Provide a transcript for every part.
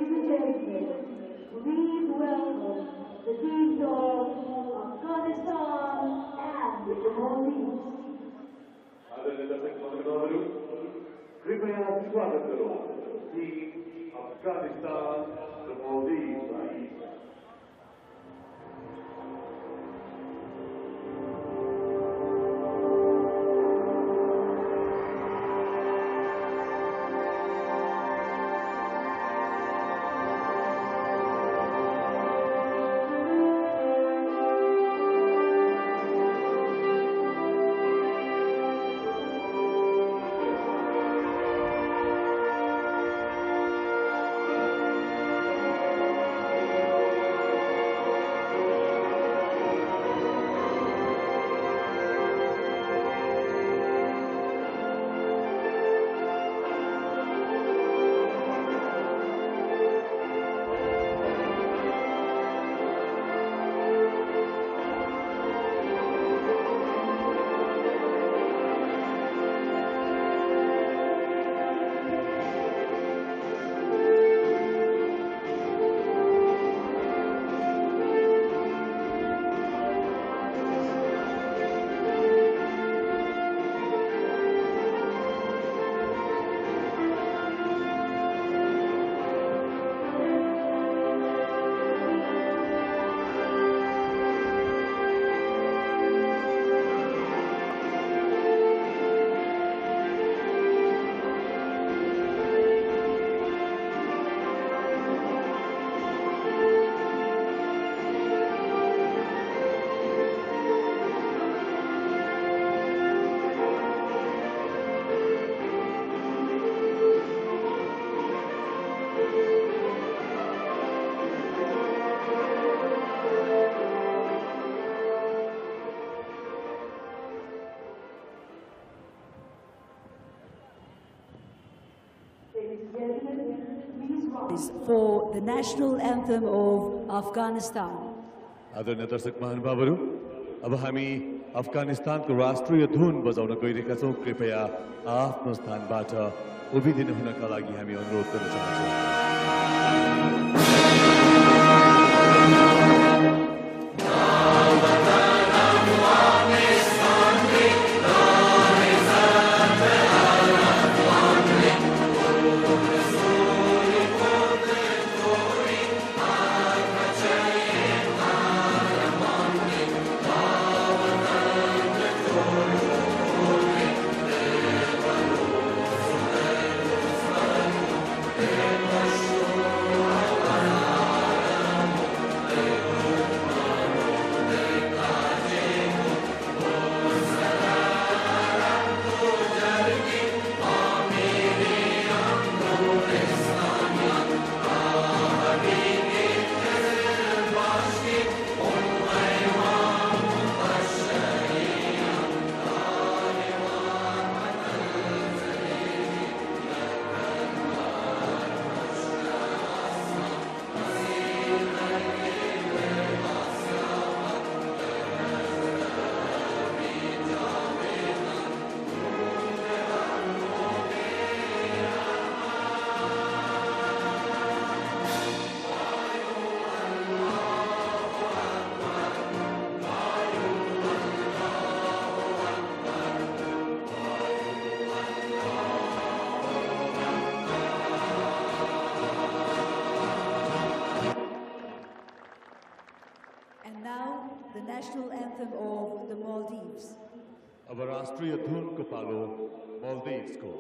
Ladies and gentlemen, please welcome the teams of Afghanistan and the Maldives. आदरणीय दर्शक महानुभावहरू, कृपया स्वागत गरौँ टीम अफगानिस्तान र मालदिभ्सलाई। For the national anthem of Afghanistan. आदरणीय दर्शक महानुभावहरू, अब हामी अफगानिस्तानको राष्ट्रिय धुन बजाउन गइरहेका छौँ। कृपया आफ्नो स्थानबाट उभिदिनु हुनका लागि हामी अनुरोध गर्न चाहन्छौँ। The national anthem of the Maldives. अब राष्ट्रिय धुनको पालो मालदिभ्सको।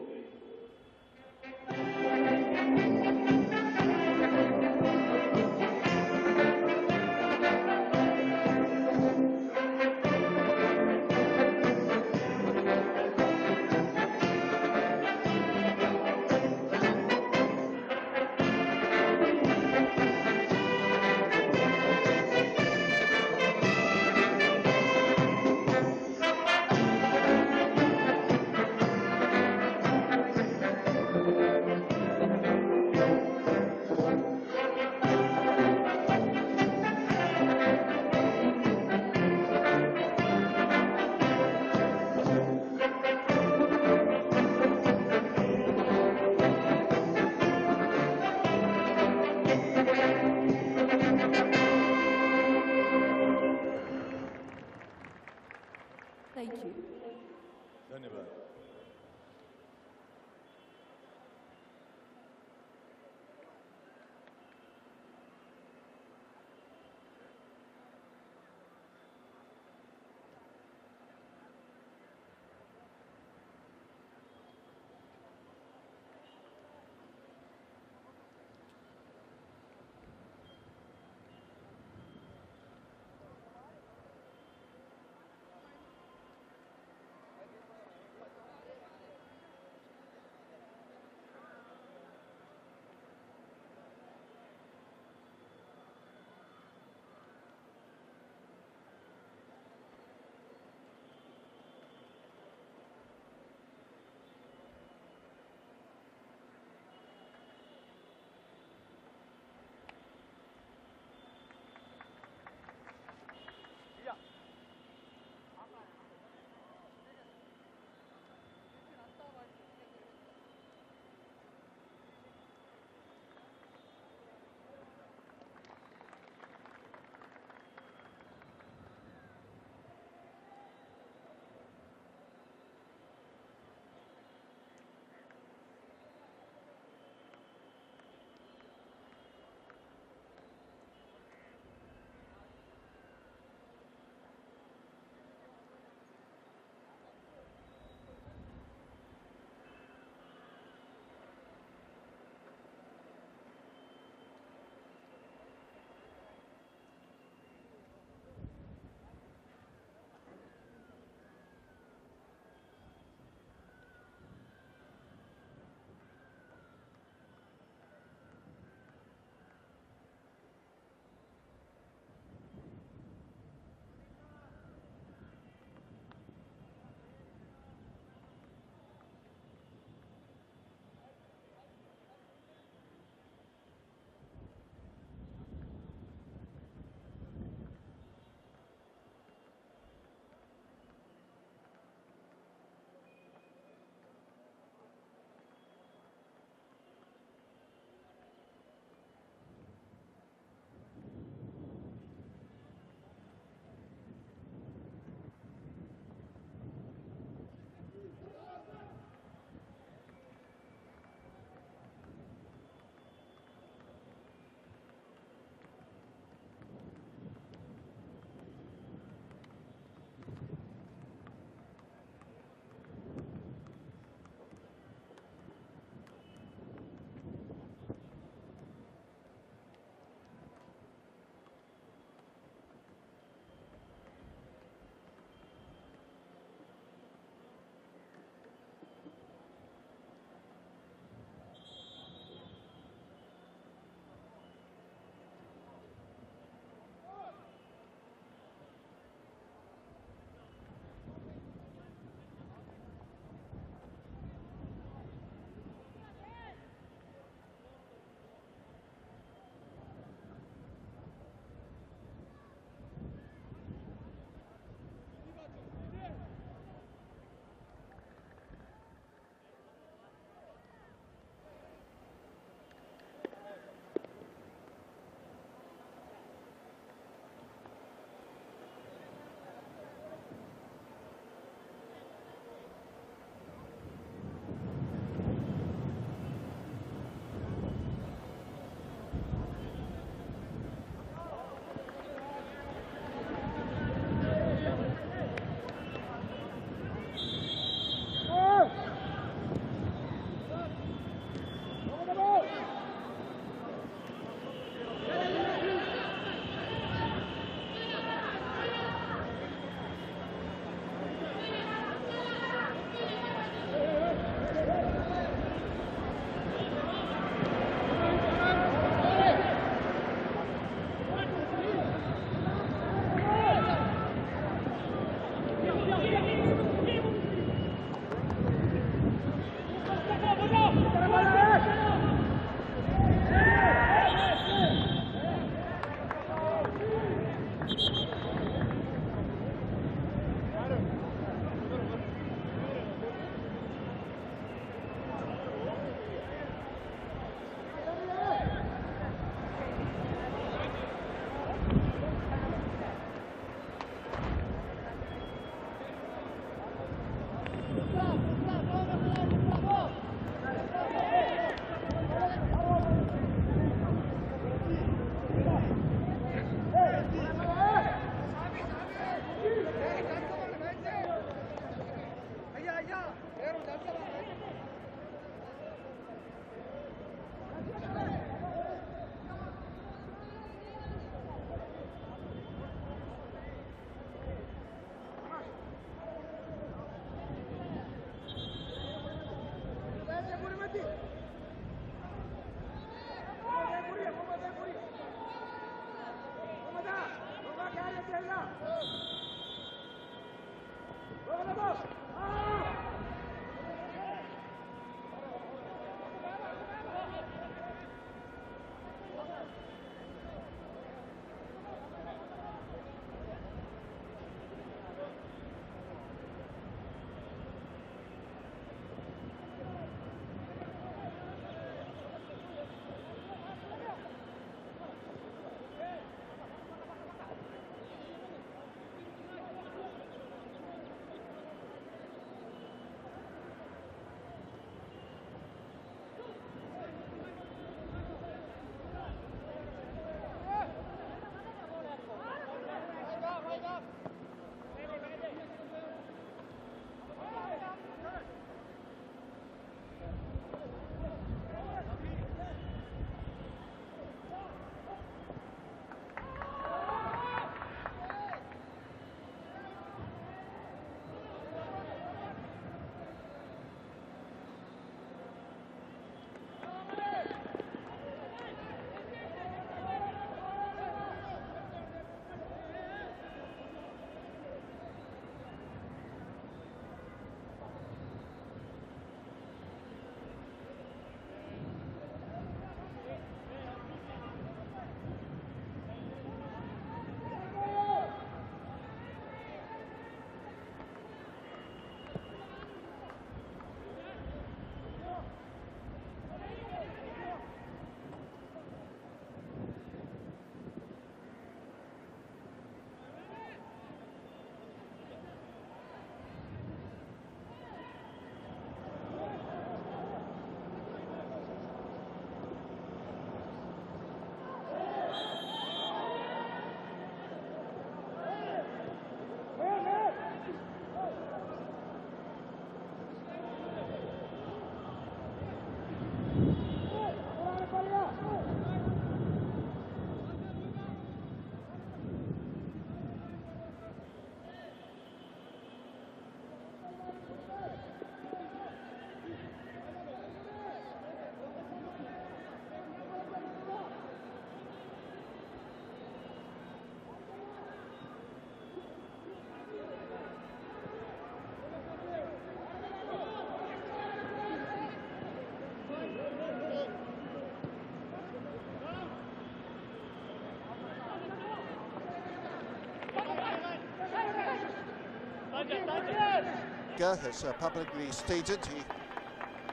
has publicly stated he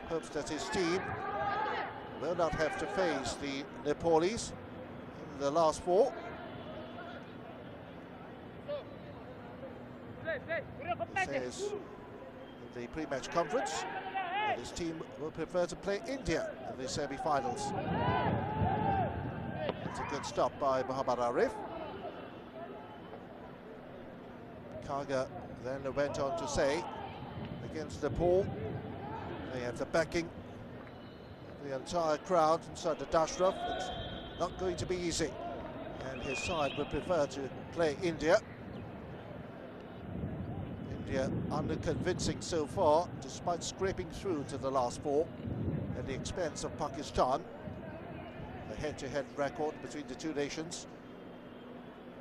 hopes that his team will not have to face the Nepalese in the last four. He says in the pre-match conference that his team will prefer to play India in the semi-finals. It's a good stop by Muhammad Arif. Kaga then went on to say, against Nepal, they have the backing of the entire crowd inside the Dashraf. It's not going to be easy, and his side would prefer to play India. India unconvincing so far, despite scraping through to the last four at the expense of Pakistan. The head-to-head record between the two nations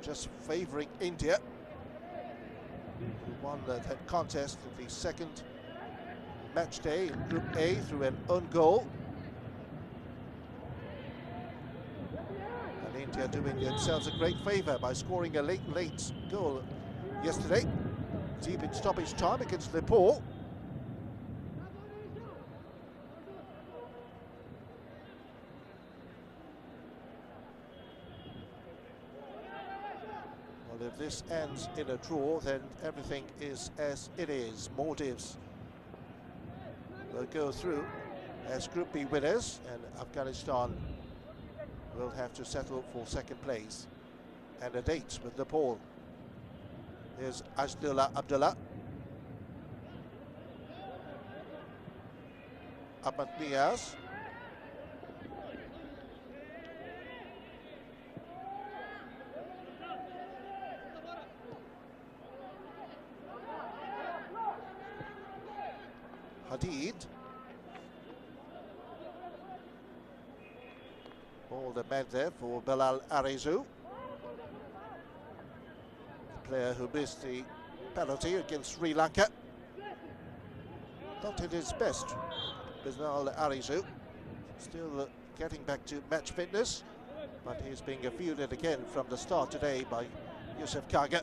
just favouring India, who won that contest in the second match day in Group A through an own goal. And India doing themselves a great favour by scoring a late goal yesterday, deep in stoppage time against Nepal. Well, if this ends in a draw, then everything is as it is. Maldives will go through as Group B winners, and Afghanistan will have to settle for second place and a date with Nepal. Here's Abdullah. Ahmad Niaz. Hadid. Ball the man there for Bilal Arezu, the player who missed the penalty against Sri Lanka. Not at his best, Bilal Arezu, still getting back to match fitness, but he's being fielded again from the start today by Yusuf Kaga.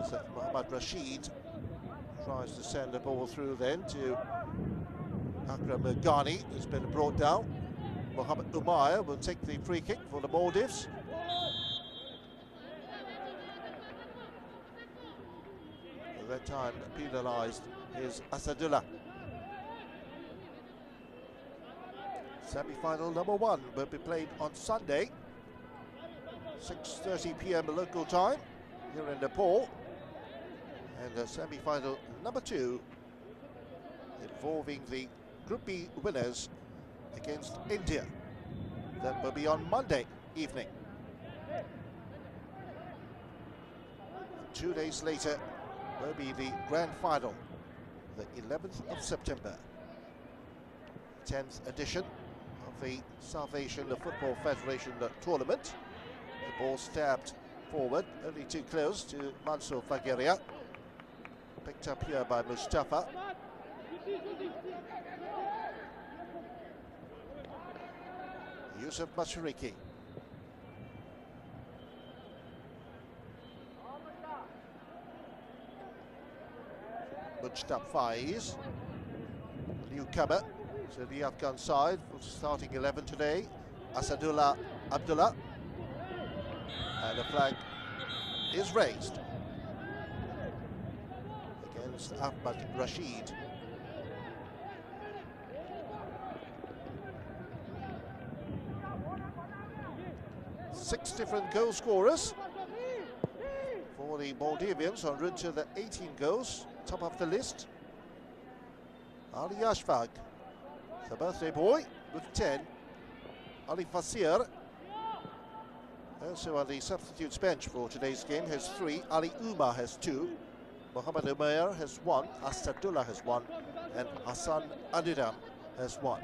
As Mohammad Rashid tries to send the ball through then to Akram Ghani, who's been brought down. Mohammad Umair will take the free kick for the Maldives. At that time penalised is Asadullah. Semi-final number 1 will be played on Sunday, 6:30 p.m. local time here in Nepal. And the semi-final number 2 involving the Group B winners against India. That will be on Monday evening. 2 days later will be the grand final, the 11th of September. 10th edition of the South Asian Football Federation tournament. The ball stabbed forward, only too close to Mansour Fagheria. Picked up here by Mustafa. Yusuf Mashariki. Mujtab Faiz, newcomer to the Afghan side for starting 11 today. Asadullah Abdullah. And the flag is raised against Ahmad Rashid. Six different goal scorers for the Maldivians en route to the 18 goals, top of the list. Ali Ashfaq, the birthday boy, with 10. Ali Fasir, also on the substitutes bench for today's game, has 3. Ali Umar has 2. Mohammad Umair has 1. Asadullah has 1. And Hassan Adidam has 1.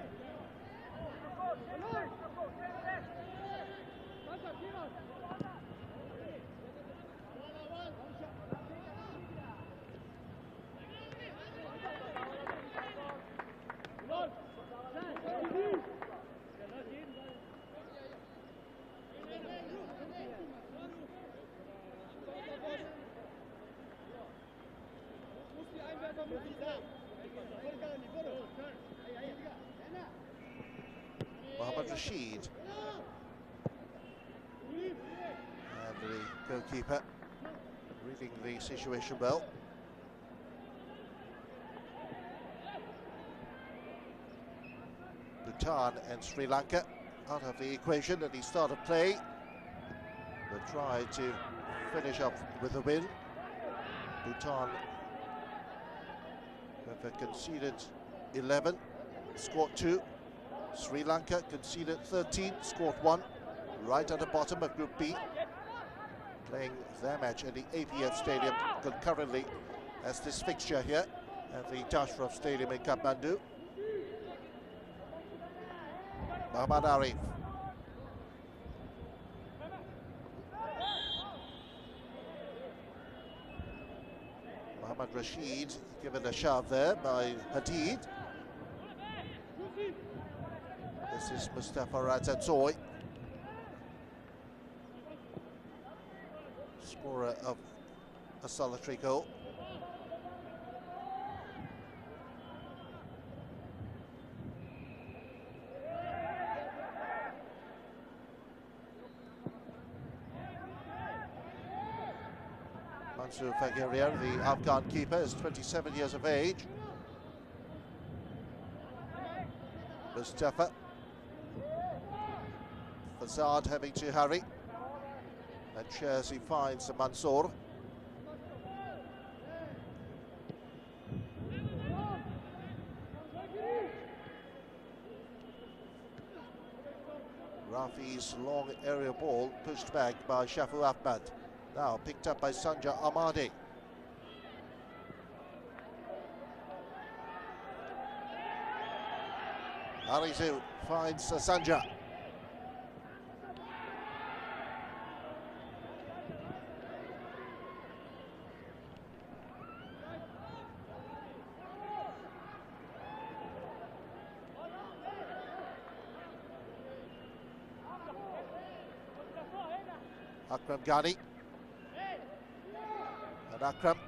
Mohammad Rashid. And the goalkeeper reading the situation well. Bhutan and Sri Lanka out of the equation at the start of play. They'll try to finish up with a win. Bhutan have conceded 11, scored 2. Sri Lanka conceded 13, scored 1. Right at the bottom of Group B, playing their match at the APF Stadium concurrently as this fixture here at the Tashraf Stadium in Kathmandu. Muhammad Arif. Muhammad Rashid given a shove there by Hadid. This is Mustafa Razatsoy, scorer of a solitary goal. Mansour Fagheria, the Afghan keeper, is 27 years of age. Mustafa. Fazad having to hurry. And Chersey finds Mansour. Rafi's long area ball pushed back by Shafu Ahmad. Now picked up by Sanja Ahmadi. Arizu finds Sanja. Akram Ghani. And Akram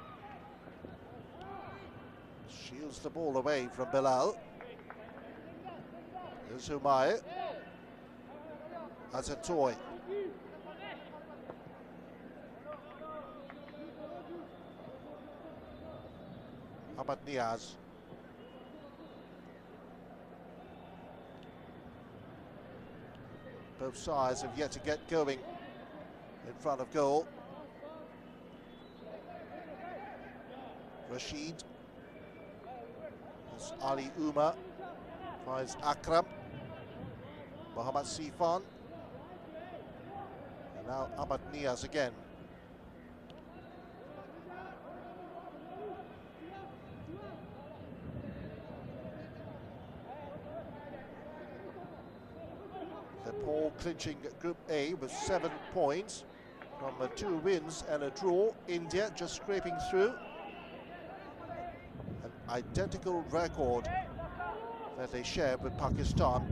shields the ball away from Bilal. There's Humayr. Azatoy. Ahmad Niaz. Both sides have yet to get going in front of goal. Rashid. There's Ali Umar. Finds Akram. Mohammad Sifan. And now Ahmad Niaz again. Nepal clinching Group A with 7 points from 2 wins and a draw. India just scraping through. An identical record that they share with Pakistan.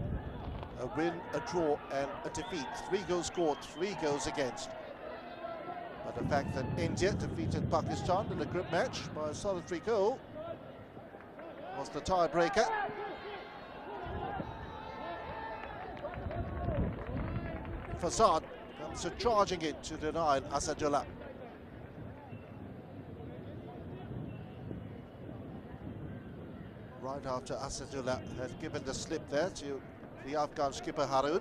A win, a draw and a defeat. 3 goals scored, 3 goals against. But the fact that India defeated Pakistan in the group match by a solitary goal was the tiebreaker. Fasad comes charging it to deny Asadullah. Right after Asadullah had given the slip there to the Afghan skipper Haroon.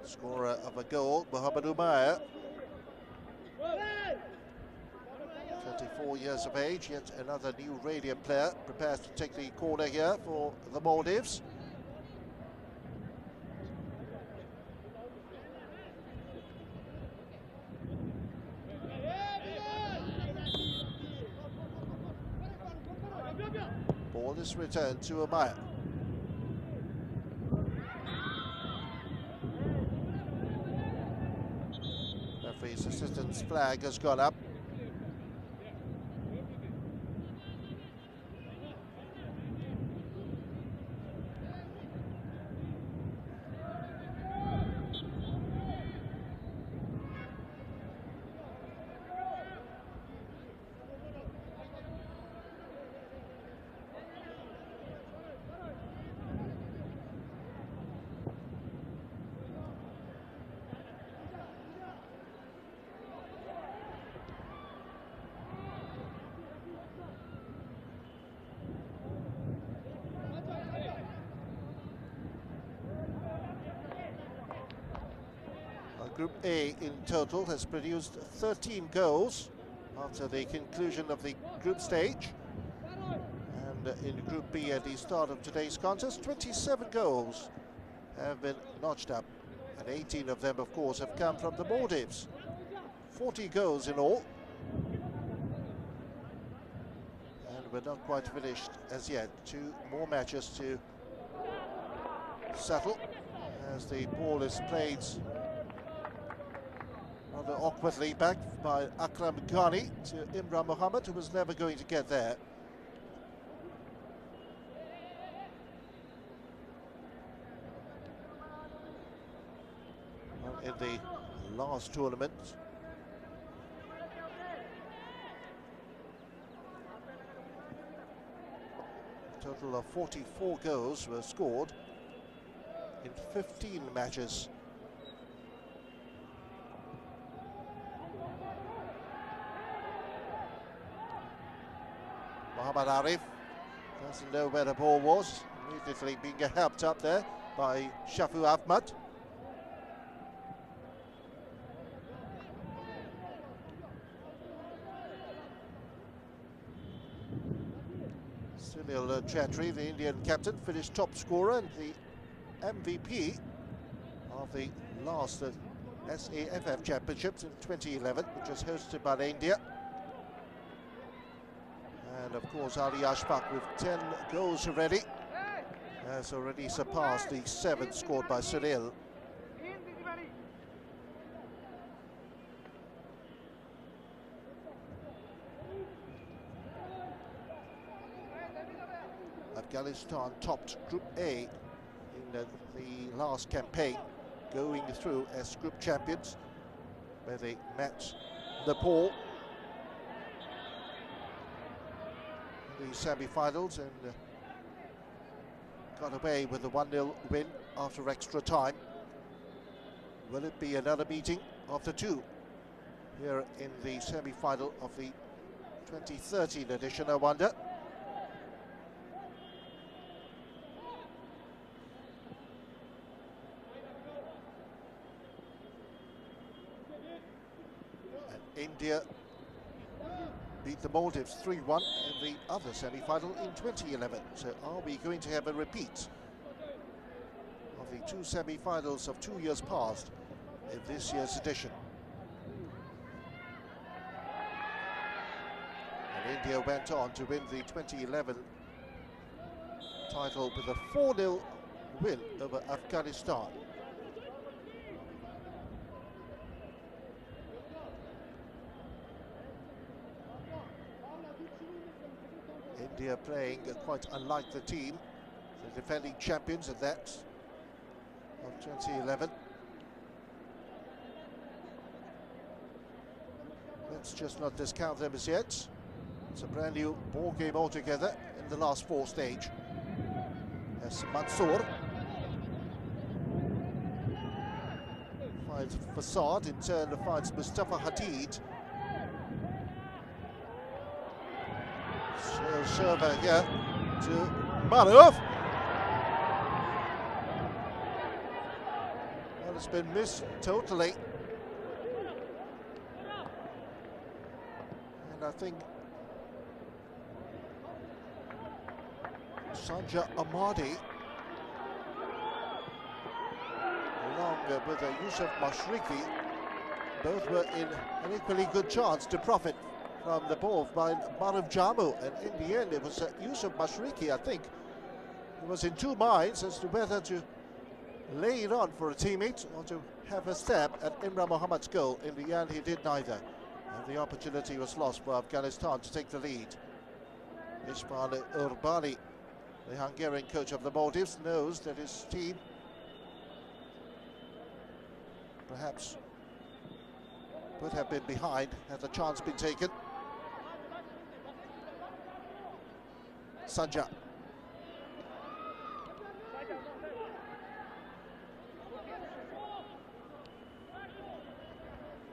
Scorer of a goal, Muhammad Umair. 34 years of age, yet another new radiant player prepares to take the corner here for the Maldives. Ball is returned to Umair. Referee's assistant's flag has gone up. Group A in total has produced 13 goals after the conclusion of the group stage. And in Group B at the start of today's contest, 27 goals have been notched up. And 18 of them, of course, have come from the Maldives. 40 goals in all. And we're not quite finished as yet. 2 more matches to settle as the ball is played rather awkwardly back by Akram Ghani to Imran Mohammed, who was never going to get there. In the last tournament, a total of 44 goals were scored in 15 matches. Muhammad Arif doesn't know where the ball was, immediately being helped up there by Shafu Ahmad. Sunil Chatri, the Indian captain, finished top scorer and the MVP of the last SAFF Championships in 2011, which was hosted by India. And of course, Ali Ashfaq with 10 goals already has already surpassed the 7 scored by Sunil. Afghanistan topped Group A in the last campaign, going through as group champions, where they met Nepal in the semi-finals and got away with a 1-0 win after extra time. Will it be another meeting after 2 here in the semi-final of the 2013 edition, I wonder? India beat the Maldives 3-1 in the other semi-final in 2011. So are we going to have a repeat of the 2 semi-finals of 2 years past in this year's edition? And India went on to win the 2011 title with a 4-0 win over Afghanistan. India playing quite unlike the team, the defending champions at that of 2011. Let's just not discount them as yet. It's a brand new ball game altogether in the last 4 stage. As Mansoor finds Fasad, in turn finds Mustafa Hadid. Server here to Maruf. Well, it's been missed totally. And I think Sanja Ahmadi, along with Yusuf Mashriki, both were in an equally good chance to profit from the ball by Maruf Jamu, and in the end it was Yusuf Mashriki, I think. He was in 2 minds as to whether to lay it on for a teammate or to have a stab at Imran Mohammed's goal. In the end he did neither, and the opportunity was lost for Afghanistan to take the lead. Ismail Urbani, the Hungarian coach of the Maldives, knows that his team perhaps would have been behind had the chance been taken. Sanja.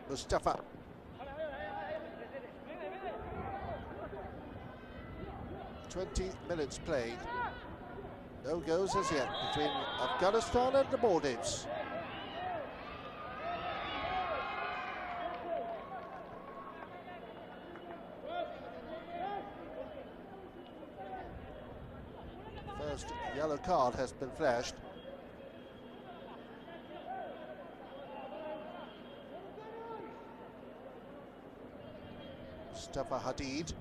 Mustafa. "20 minutes played. No goals as yet between Afghanistan and the Maldives. Yellow card has been flashed. Mustafa Hadid.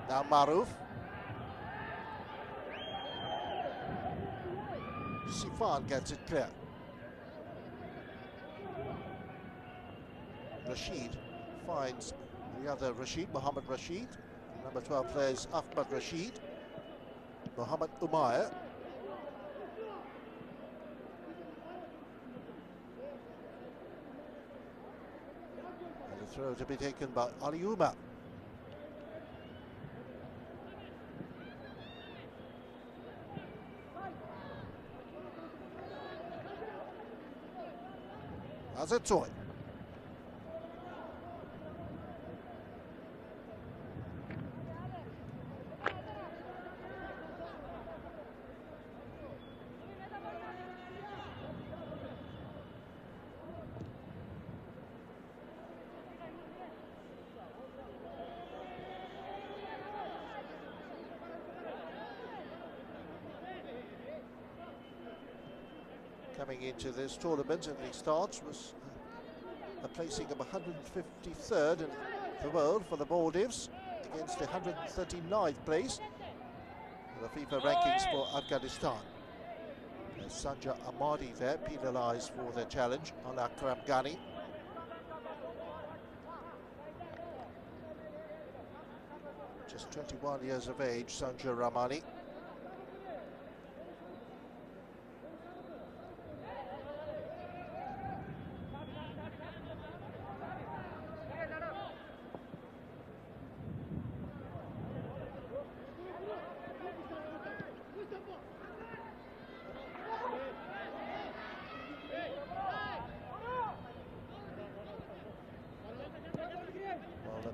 Now Maruf. Sifan gets it clear. Rashid finds the other Rashid, Mohammed Rashid. Number 12 plays Ahmad Rashid. Mohammed Umair. And the throw to be taken by Ali Umar. As a toy. Coming into this tournament at the start was a placing of 153rd in the world for the Maldives against the 139th place in the FIFA rankings for Afghanistan. There's Sanja Ahmadi there, penalised for their challenge on Akram Ghani. Just 21 years of age, Sanja Rahmani.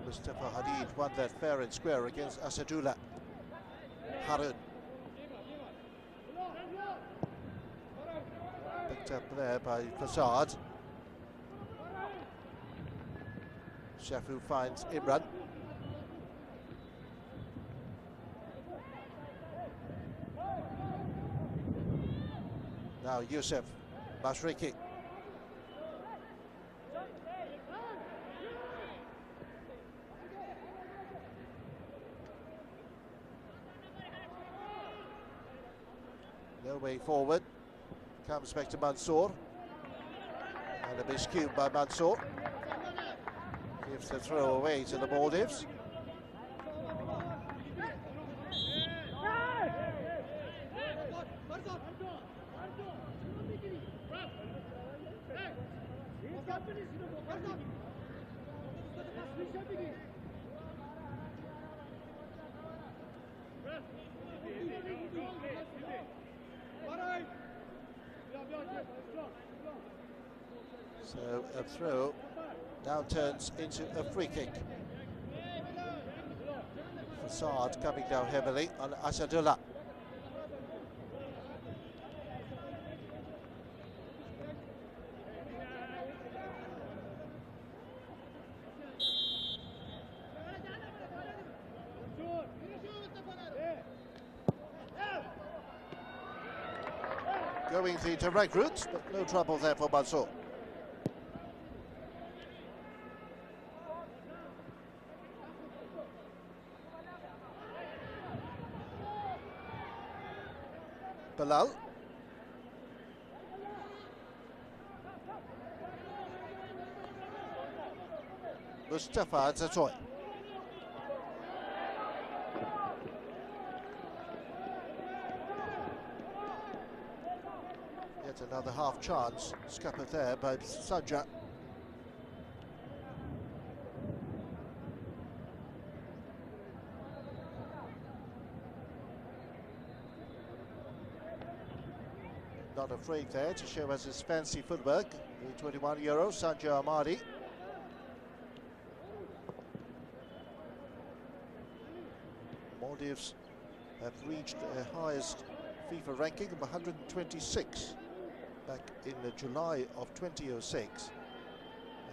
Mustafa Hadid won that fair and square against Asadullah Harun. Picked up there by Fasad. Shafu finds Imran. Now Youssef Mashriki. No way forward. Comes back to Mansour. And a miscue by Mansour. Gives the throw away to the Maldives. So a throw now turns into a free kick. Fasad coming down heavily on Asadullah. Going the direct route, but no trouble there for Mansour. Bilal. Mustafa Zatoy. Yet another half chance, scuppered there by Sanja. Not afraid there to show us his fancy footwork, the 21-year-old Sanja Ahmadi. Maldives have reached their highest FIFA ranking of 126 back in July of 2006.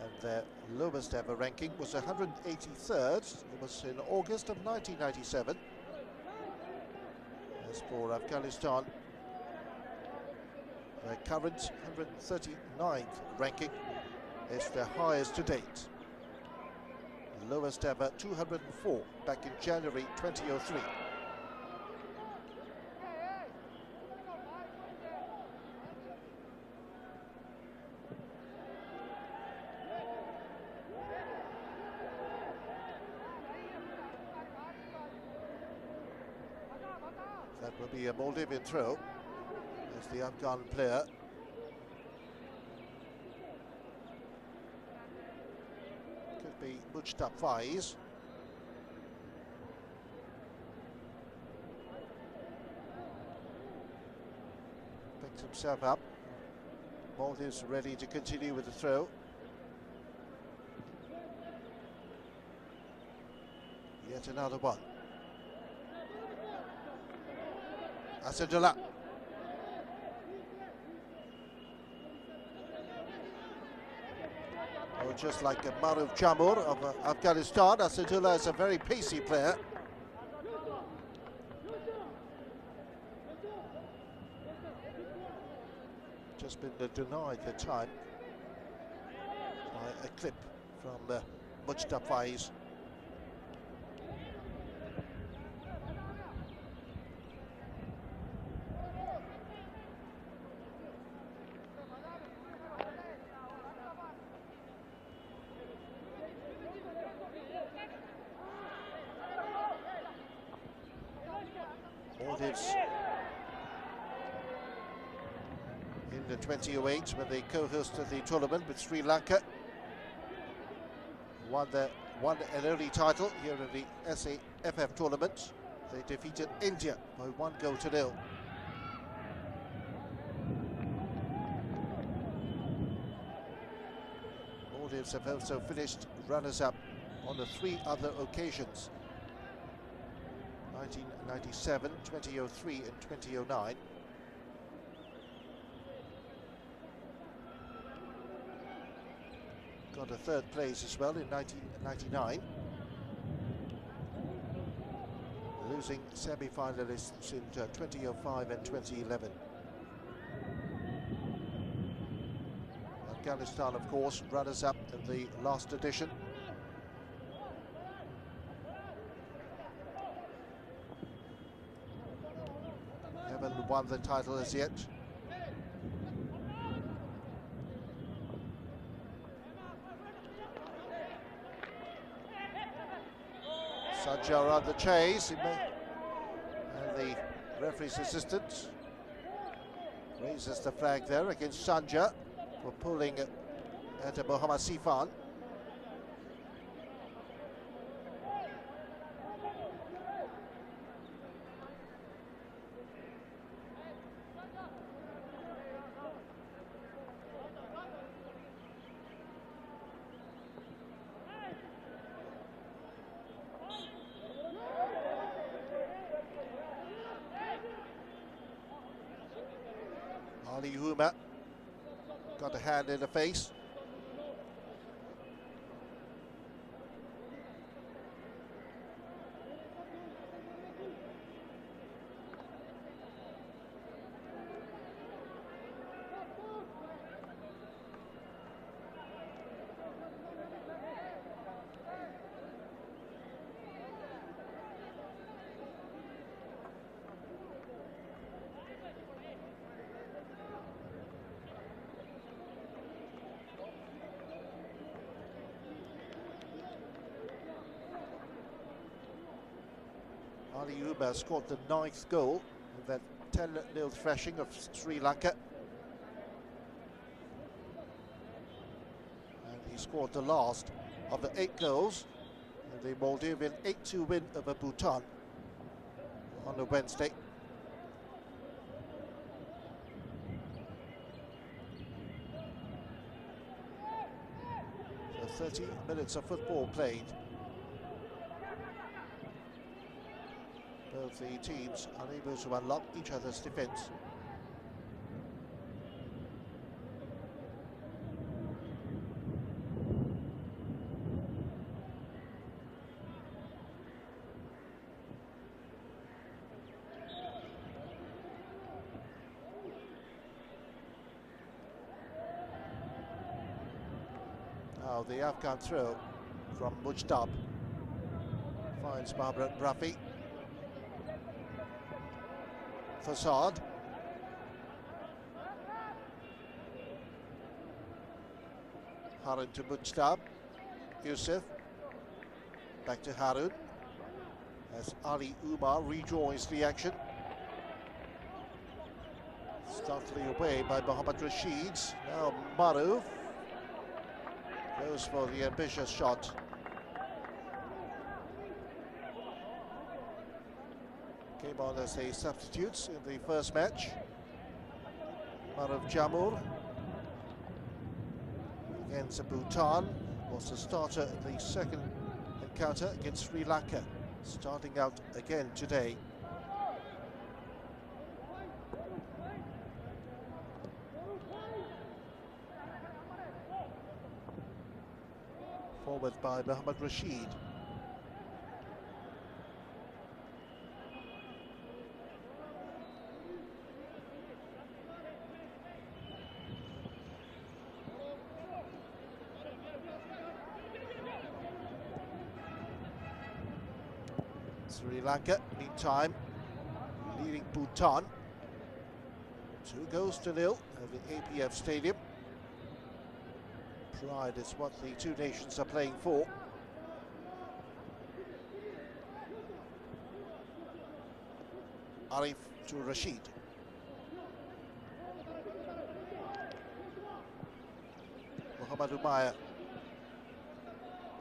And their lowest ever ranking was 183rd. It was in August of 1997. As for Afghanistan, their current 139th ranking is their highest to date. The lowest ever 204 back in January 2003. That will be a Maldivian throw as the Afghan player could be Mujtab Faiz. Picks himself up. Maldives ready to continue with the throw. Yet another one. Asadullah. Oh, just like Maruf Chamur of Afghanistan, Asadullah is a very pacey player. Just been denied the time by a clip from Mujtab Faiz. Maldives in the 2008 when they co-hosted the tournament with Sri Lanka, won an early title here in the SAFF tournament. They defeated India by 1-0. Maldives have also finished runners-up on the 3 other occasions: 1997, 2003 and 2009. Got a 3rd place as well in 1999. Losing semi-finalists in 2005 and 2011. Afghanistan, of course, runners-up in the last edition. Haven't won the title as yet. Sanjar on the chase, and the referee's assistant raises the flag there against Sanjar for pulling at Mohammad Sifan. Ali Huma got a hand in the face. Ali Huma scored the 9th goal in that 10-0 thrashing of Sri Lanka. And he scored the last of the 8 goals in the Maldivian 8-2 win over Bhutan on a Wednesday. So 30 minutes of football played. Both the teams unable to unlock each other's defence. Now the Afghan throw from Mujtab finds Mohamed Rafi. Facade. Harun to Mujtab. Yusuf. Back to Harun. As Ali Umar rejoins the action. Startling away by Mohammad Rashid. Now Maruf goes for the ambitious shot. Came on as a substitute in the first match. Maruf Jamur against Bhutan was the starter in the second encounter against Sri Lanka, starting out again today. Forward by Mohammad Rashid. Sri Lanka, meantime, leading Bhutan 2-0 at the APF Stadium. Pride is what the two nations are playing for. Arif to Rashid. Muhammad Umayyah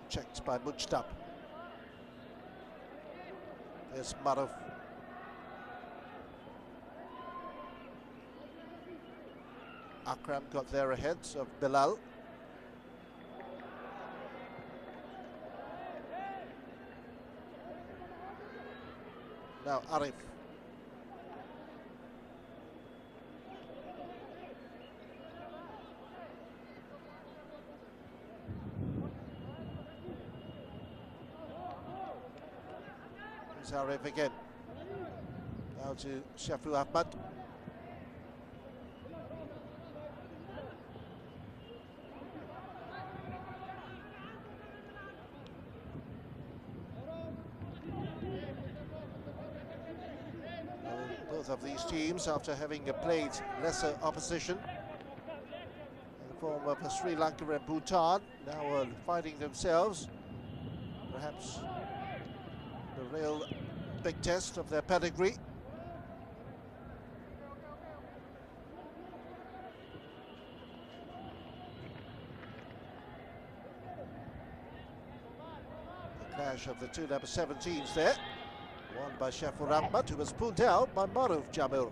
checked by Mujtab. There's Maruf. Akram got there ahead of Bilal. Now Arif. Here's Arif again. Now to Shafu Ahmad. Both of these teams, after having played lesser opposition in the form of Sri Lanka and Bhutan, now are finding themselves perhaps the real big test of their pedigree. The clash of the two number 17s there. Won by Shafur Ahmad, who was pulled out by Maruf Jamil.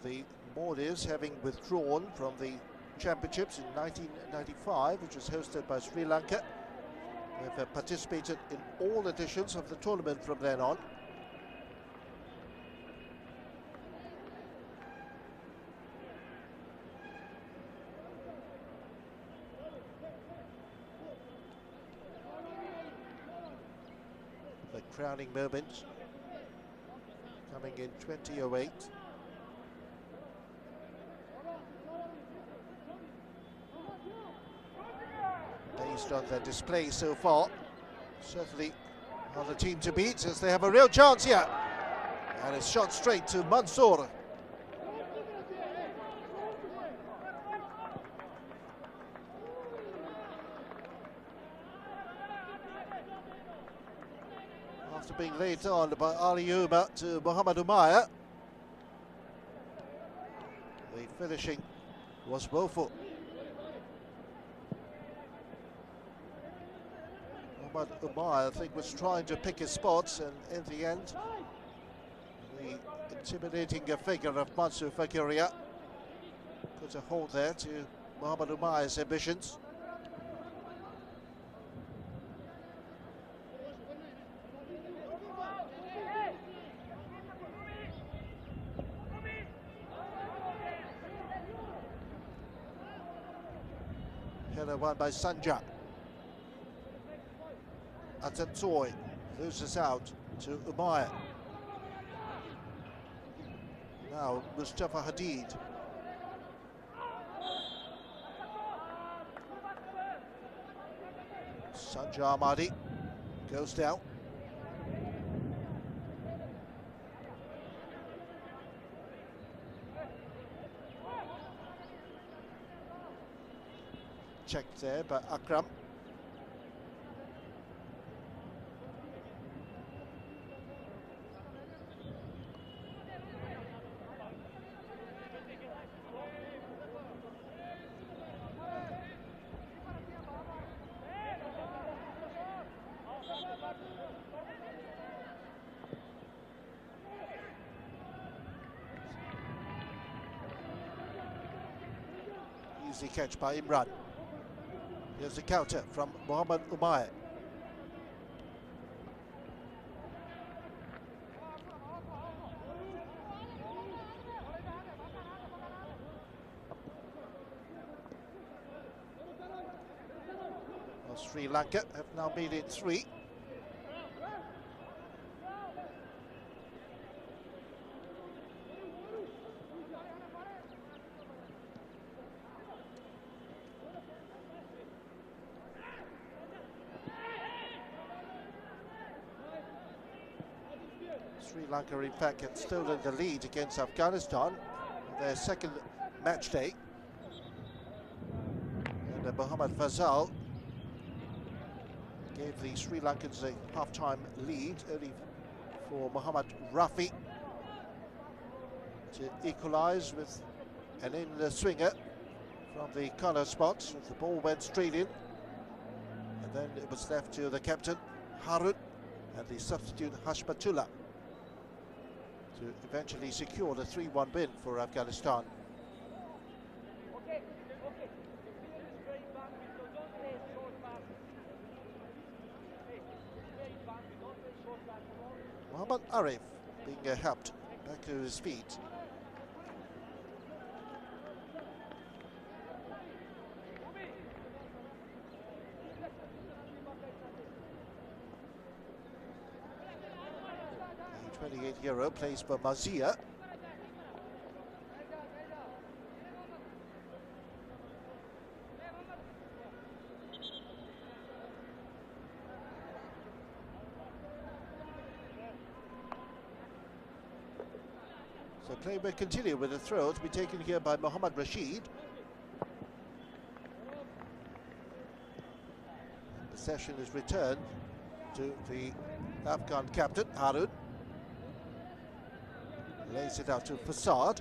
The Maldives, having withdrawn from the championships in 1995, which was hosted by Sri Lanka, have participated in all editions of the tournament from then on. The crowning moment coming in 2008. Based on their display so far, certainly are the team to beat, as they have a real chance here. And it's shot straight to Mansour. After being laid on by Ali Umar to Muhammad Umayyah, the finishing was woeful. Muhammad Umayyah, I think, was trying to pick his spots, and in the end, the intimidating figure of Mansour Fakiria put a halt there to Muhammad Umayyah's ambitions. Header won by Sanja. Atatsoy loses out to Umayyah. Now Mustafa Hadid. Sanja Ahmadi goes down. Checked there by Akram. Easy catch by Imran. Here's the counter from Muhammad Umayyah. Well, Sri Lanka have now made it 3. Sri Lanka, in fact, had stolen the lead against Afghanistan on their second match day. And Muhammad Fazal gave the Sri Lankans a half-time lead, only for Muhammad Rafi to equalise with an in-swinger from the corner spot. The ball went straight in, and then it was left to the captain, Harun, and the substitute, Hashmatullah, to eventually secure the 3-1 win for Afghanistan. Muhammad Arif being helped back to his feet. The 28-year-old plays for Mazia. So play will continue with a throw to be taken here by Mohammad Rashid. Possession is returned to the Afghan captain, Harun. Lays it out to Fasad.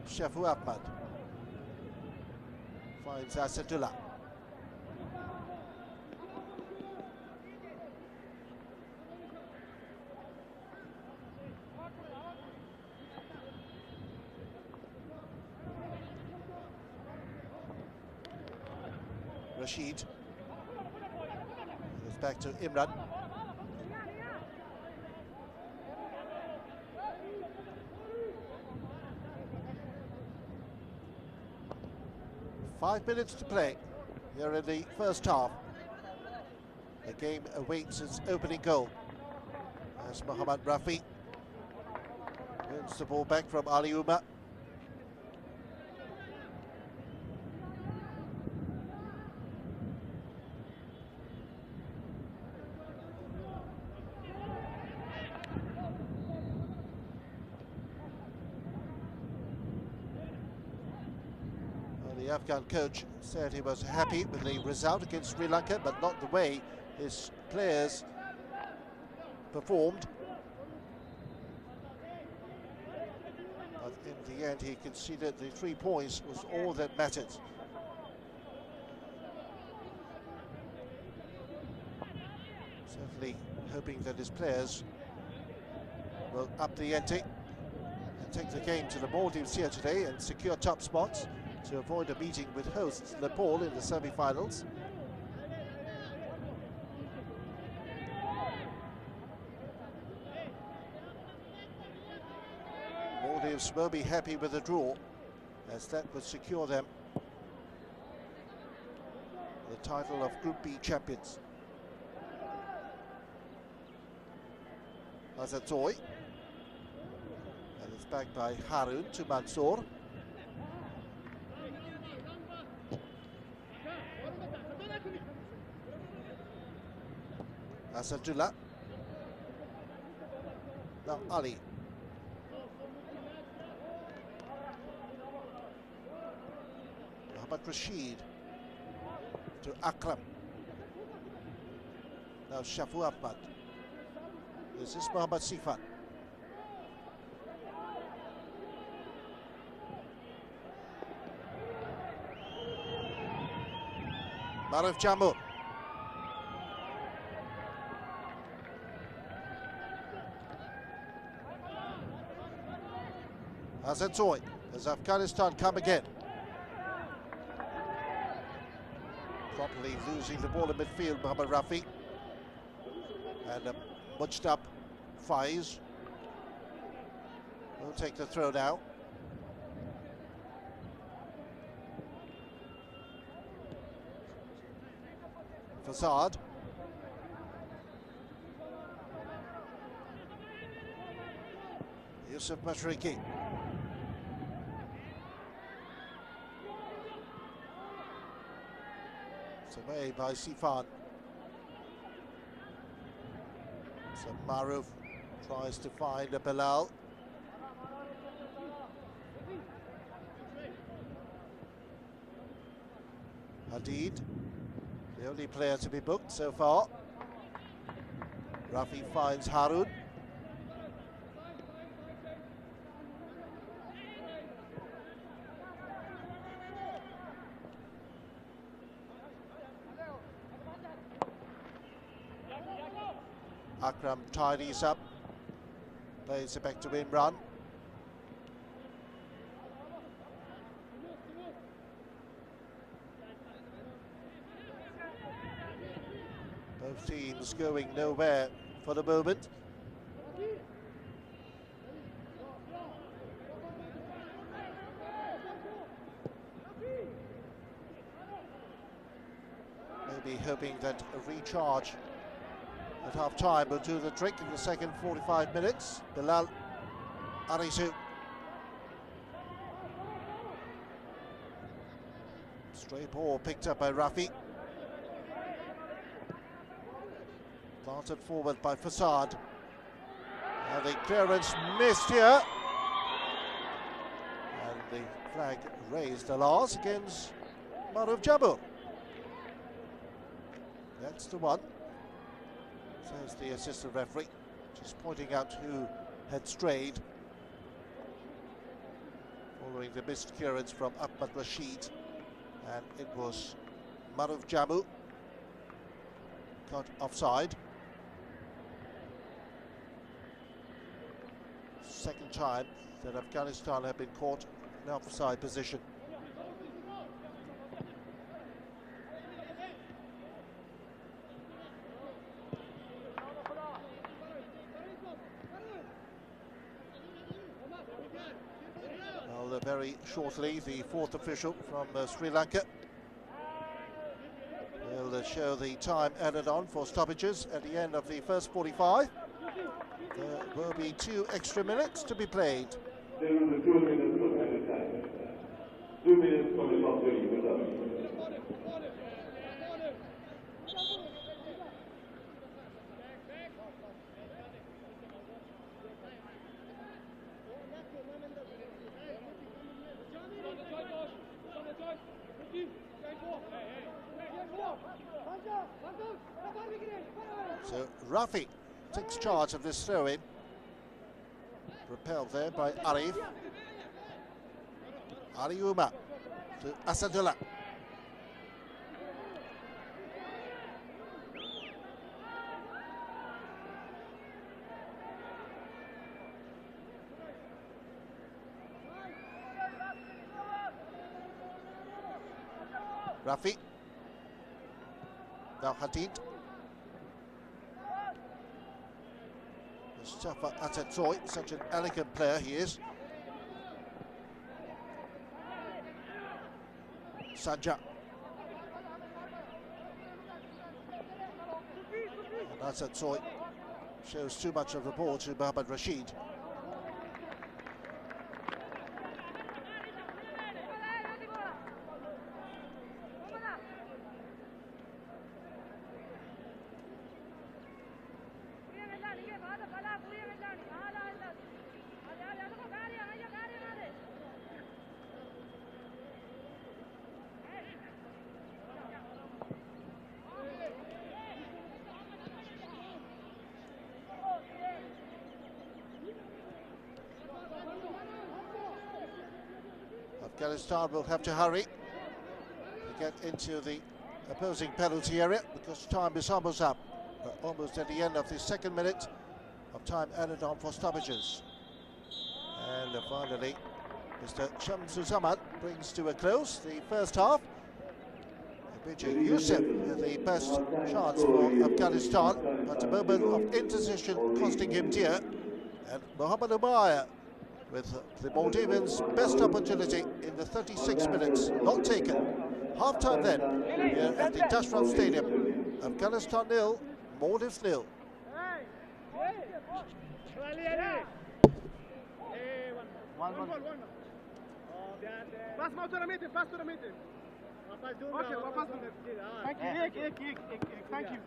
Shafu Ahmad finds Asadullah. Rashid goes back to Imran. Five minutes to play here in the first half. The game awaits its opening goal as Muhammad Rafi wins the ball back from Ali Umar. Afghan coach said he was happy with the result against Sri Lanka, but not the way his players performed. But in the end, he considered the 3 points was all that mattered. Certainly hoping that his players will up the ante and take the game to the Maldives here today and secure top spots to avoid a meeting with hosts Nepal in the semi-finals. Maldives will be happy with the draw, as that would secure them the title of Group B champions. Azatoy, and it's back by Harun to Mansour. Asadullah. Now Ali. Muhammad Rashid to Akram. Now Shafu Ahmad. This is Mohammad Sifan. Maruf Jamur. Azatoy. Does Afghanistan come again? Properly losing the ball in midfield, Mohammad Rafi. And a munched up Faiz will take the throw now. Fasad. Yusuf Mashriki. It's away by Sifan. So Maruf tries to find a Bilal. Hadid, the only player to be booked so far. Rafi finds Harun. Akram tidies up, plays it back to Imran. Both teams going nowhere for the moment. Maybe hoping that a recharge at half-time will do the trick in the second 45 minutes. Bilal Arisu. Stray ball picked up by Rafi. Planted forward by Fasad. And the clearance missed here. And the flag raised, alas, against Maruf Jamur. That's the one. Says the assistant referee, just pointing out who had strayed following the missed clearance from Ahmad Rashid, and it was Maruf Jamur caught offside. Second time that Afghanistan have been caught in offside position. Very shortly, the fourth official from Sri Lanka will show the time added on for stoppages at the end of the first 45. There will be 2 extra minutes to be played. There will be 2 minutes of added time. 2 minutes from the top 30 without. Rafi takes charge of this throw-in. Propelled there by Arif. Ariuma to Asadullah. Rafi. Now Hadid. Mustafa Atatsoy, such an elegant player he is. Sanja. And Atatsoy shows too much of the ball to Mohammad Rashid. Afghanistan will have to hurry to get into the opposing penalty area because time is almost up. We're almost at the end of the second minute of time added on for stoppages. And finally, Mr. Shamsuzaman brings to a close the first half. Abhijit Yusuf with the best chance for Afghanistan, but a moment of indecision costing him dear. And Mohammad Umayr with the Maldivians' best opportunity in the 36 minutes, not taken. Half-time then, here at the Tashkent Stadium. Afghanistan 0, Maldives 0. Thank you.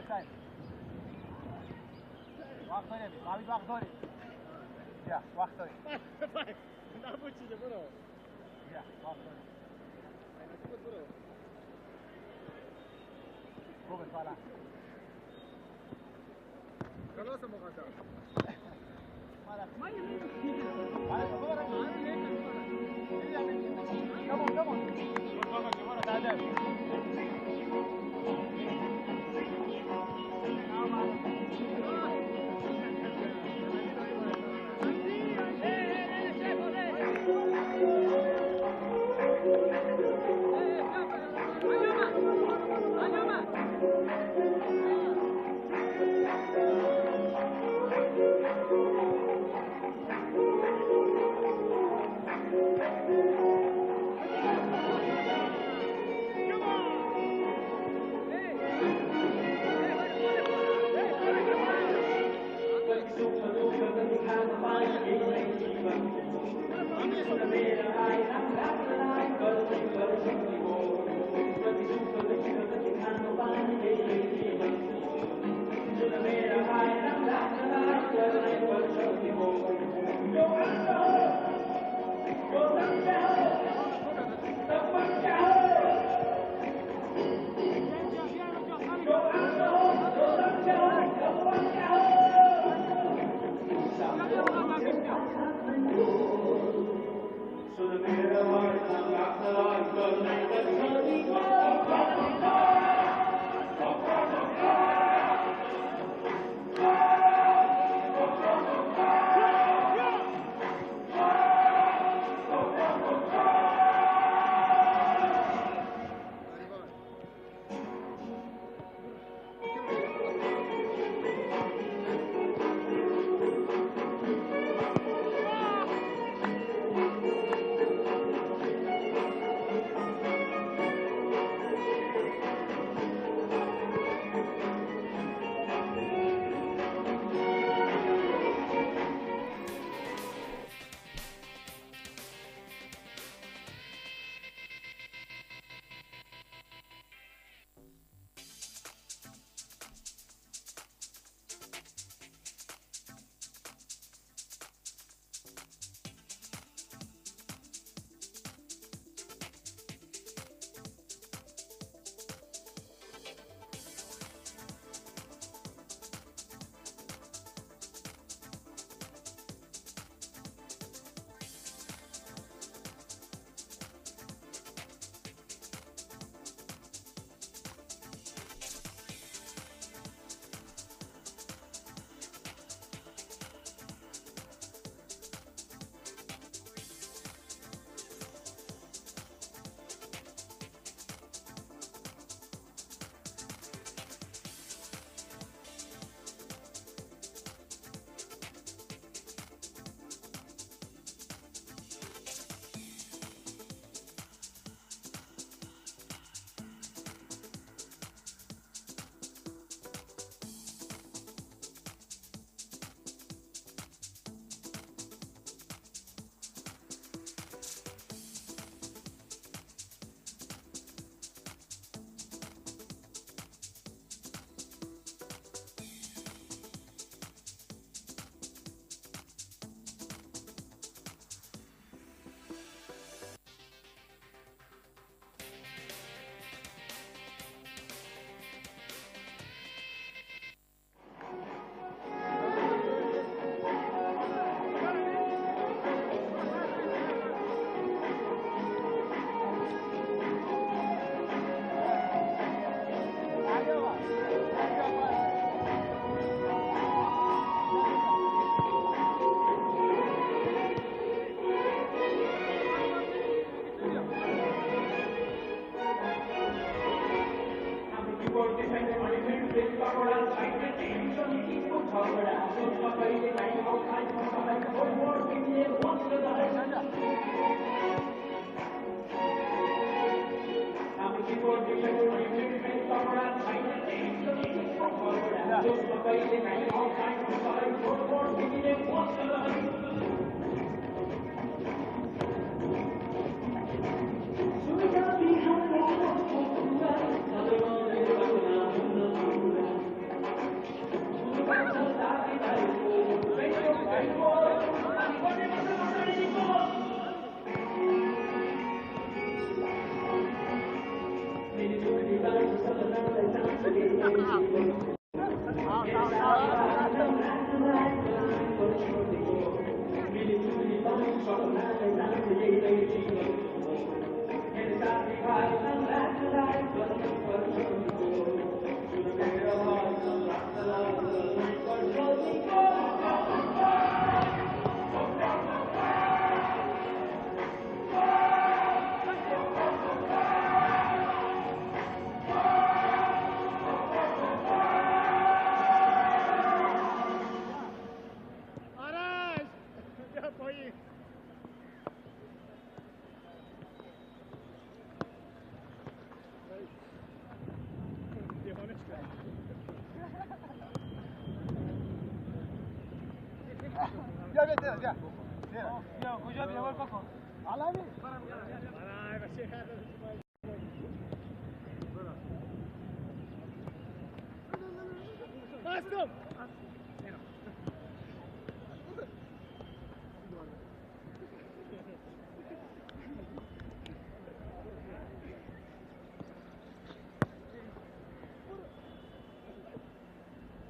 Time. Vaqt o'ynaymiz. Mavid vaqt o'ynaymiz. Ya, vaqt o'ynaymiz. Nabuchida bro. Ya, vaqt o'ynaymiz. Robert Fala. خلاص مقدم. Come on!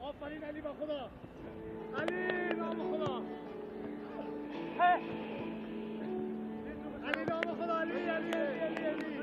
آفرین علی با خدا علی نام خدا علی نام خدا علی علی علی علی علی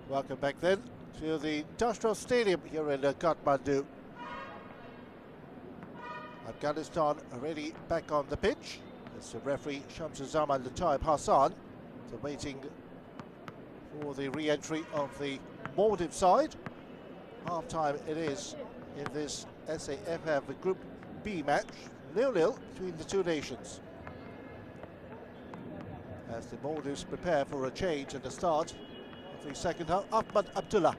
Welcome back then to the Industrial Stadium here in Kathmandu. Afghanistan already back on the pitch. It's the referee Shamsuzaman Lataib Hassan. So waiting for the re-entry of the Maldives side. Half-time it is in this SAFF Group B match. 0-0 between the two nations. As the Maldives prepare for a change at the start of the second half, Ahmad Abdullah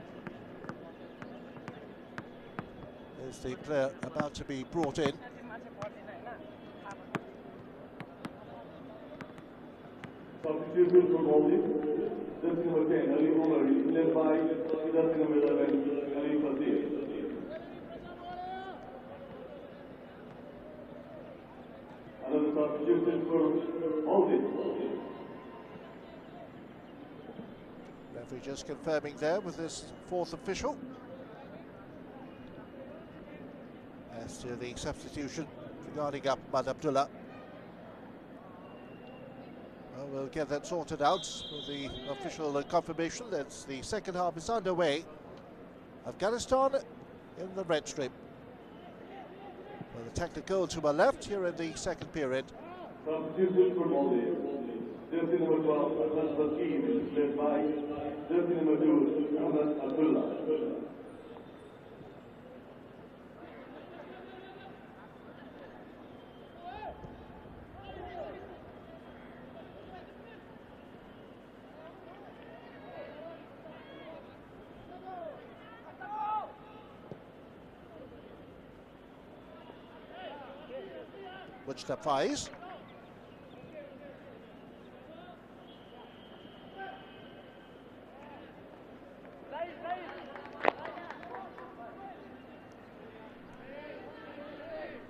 is the player about to be brought in. Substitution for Maldives, jersey number 10, Ali Omari, led by jersey number 11, Ali Fazil. Another substitution for Maldives. Referee just confirming there with this fourth official. As to the substitution regarding Ahmad Abdullah. Well, we'll get that sorted out for the official confirmation. That's the second half is underway. Afghanistan in the red strip. Well, the technical to my left here in the second period. Substitution for Maldives. Jersey number 12, Ahmad Bakim, is led by jersey number 2, Ahmad Abdullah. Mujtab Faiz.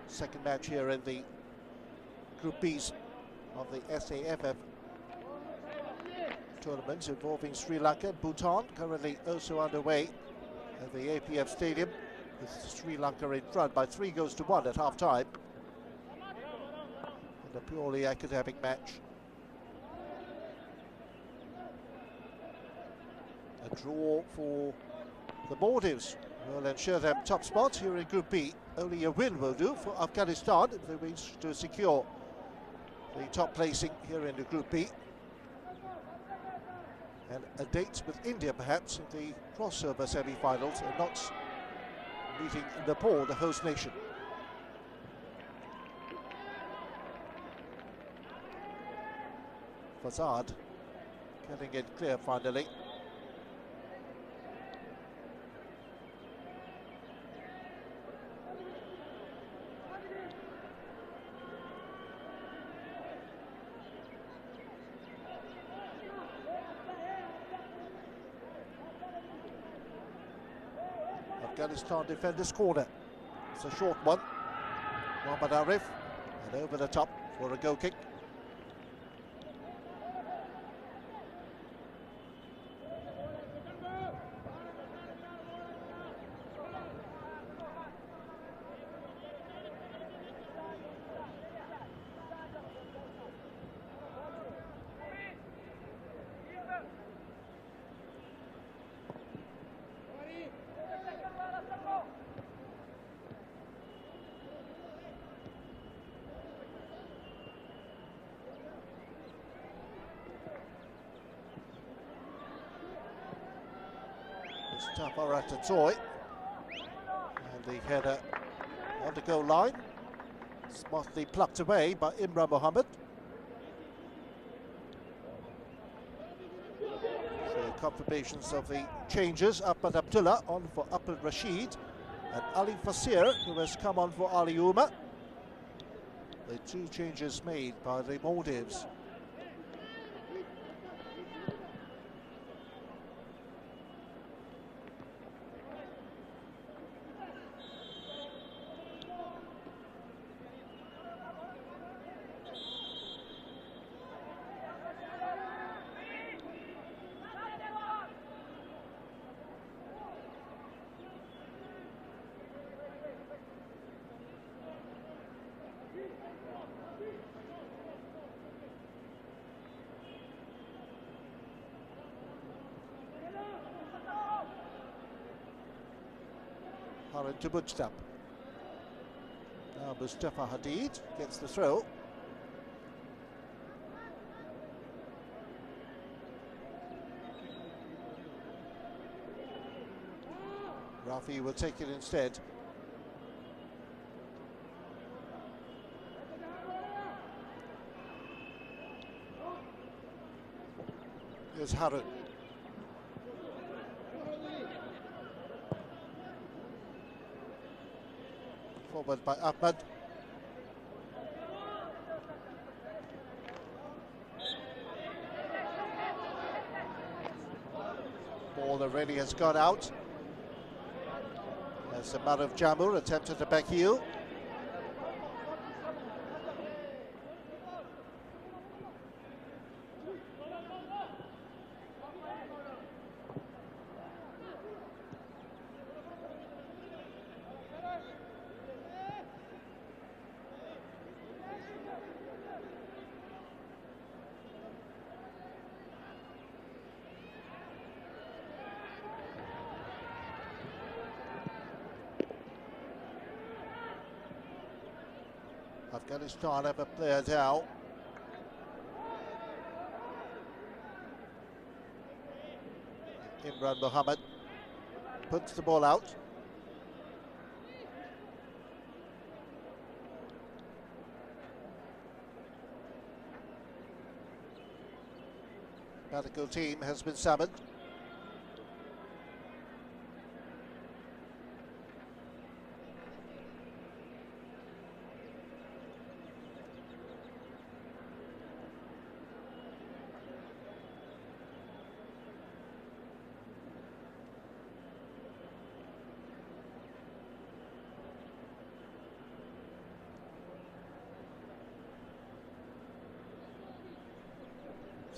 Second match here in the Group B's of the SAFF tournament involving Sri Lanka and Bhutan, currently also underway at the APF Stadium, with Sri Lanka in front by 3 goals to 1 at half-time in a purely academic match. A draw for the Maldives will ensure them top spot here in Group B. Only a win will do for Afghanistan if they wish to secure the top placing here in the Group B. And a date with India perhaps in the crossover semi-finals, and not meeting Nepal, the host nation. Fazad getting it clear finally. Afghanistan defender's corner. It's a short one. Mohammad Arif, and over the top for a goal kick. Mustafa Ratatoy, and the header on the goal line, smartly plucked away by Imran Mohammed. So confirmations of the changes: Ahmad Abdullah on for Abdul Rashid, and Ali Fasir, who has come on for Ali Umar. The 2 changes made by the Maldives. To Mujtab. Now Mustafa Hadid gets the throw. Rafi will take it instead. Here's Harun. Forward by Ahmad. Ball already has gone out. As Maruf Jamur attempted the back heel. Afghanistan have a player down. Imran Mohammed puts the ball out. Medical team has been summoned.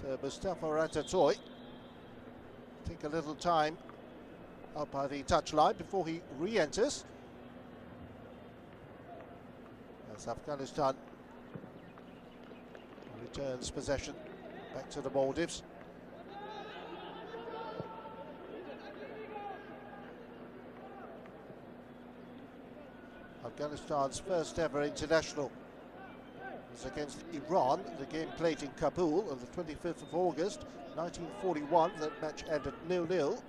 So Mustafa Ratatoy take a little time up by the touchline before he re-enters. As Afghanistan returns possession back to the Maldives. Afghanistan's first ever international was against Iran, the game played in Kabul on the 25th of August 1941. That match ended 0-0.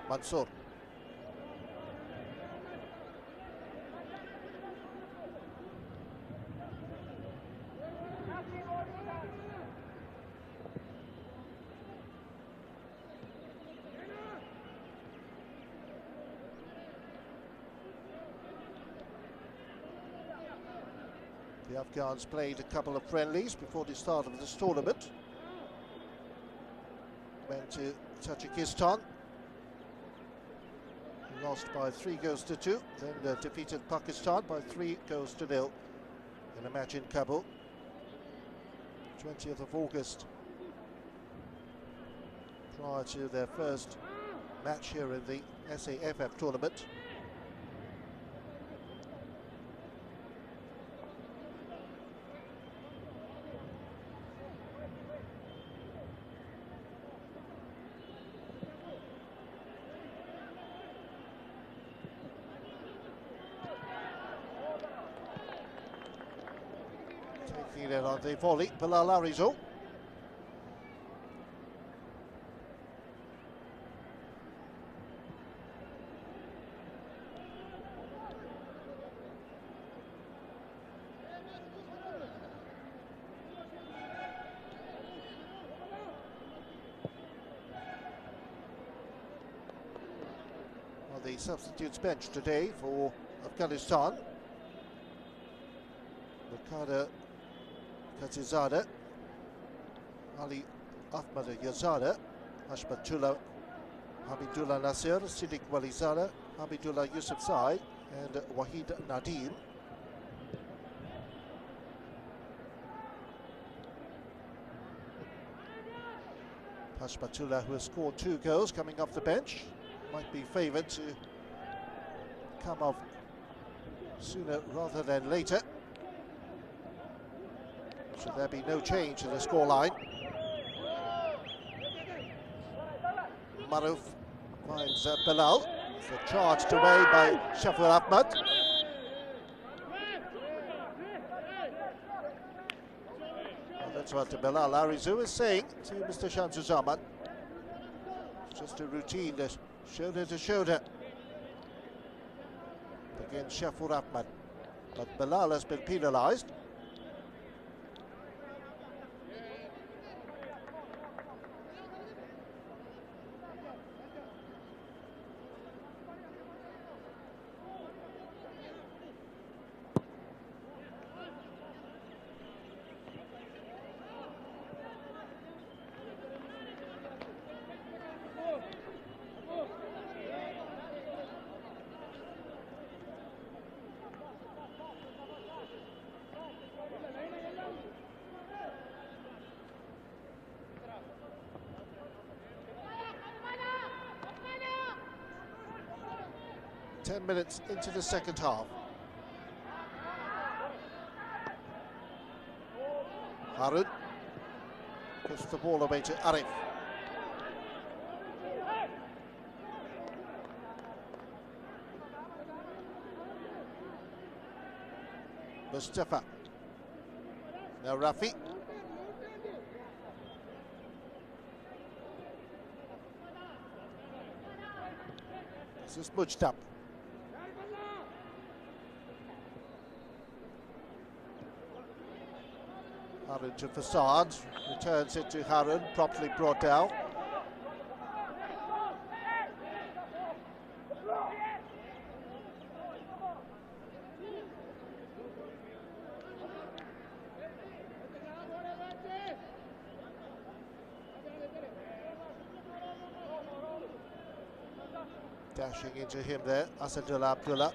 Mansour. The Afghans played a couple of friendlies before the start of this tournament. Went to Tajikistan, lost by 3-2, then defeated Pakistan by 3-0 in a match in Kabul. 20th of August, prior to their first match here in the SAFF tournament. Taking it on the volley, Bilal Arizo. On the substitutes bench today for Afghanistan, Muqtada Katizada, Ali Ahmad Yazada, Hashmatullah Hamidullah Nasir, Siddiq Walizada, Hamidullah Yusufzai and Wahid Nadim. Hashmatullah, who has scored 2 goals coming off the bench, might be favoured to come off sooner rather than later. Should there be no change in the scoreline. Maruf finds Bilal. It's charged away by Shafir Ahmad. Well, that's what Bilal Arizu is saying to Mr. Shamsuzaman. It's just a routine, shoulder to shoulder against Shafir Ahmad. But Bilal has been penalised. Ten minutes into the second half. Harun gets the ball away to Arif. Mustafa. Now Rafi. This is Mujtab. Harun to Fasad, returns it to Harun, properly brought down. Dashing into him there, Asadullah Abdullah.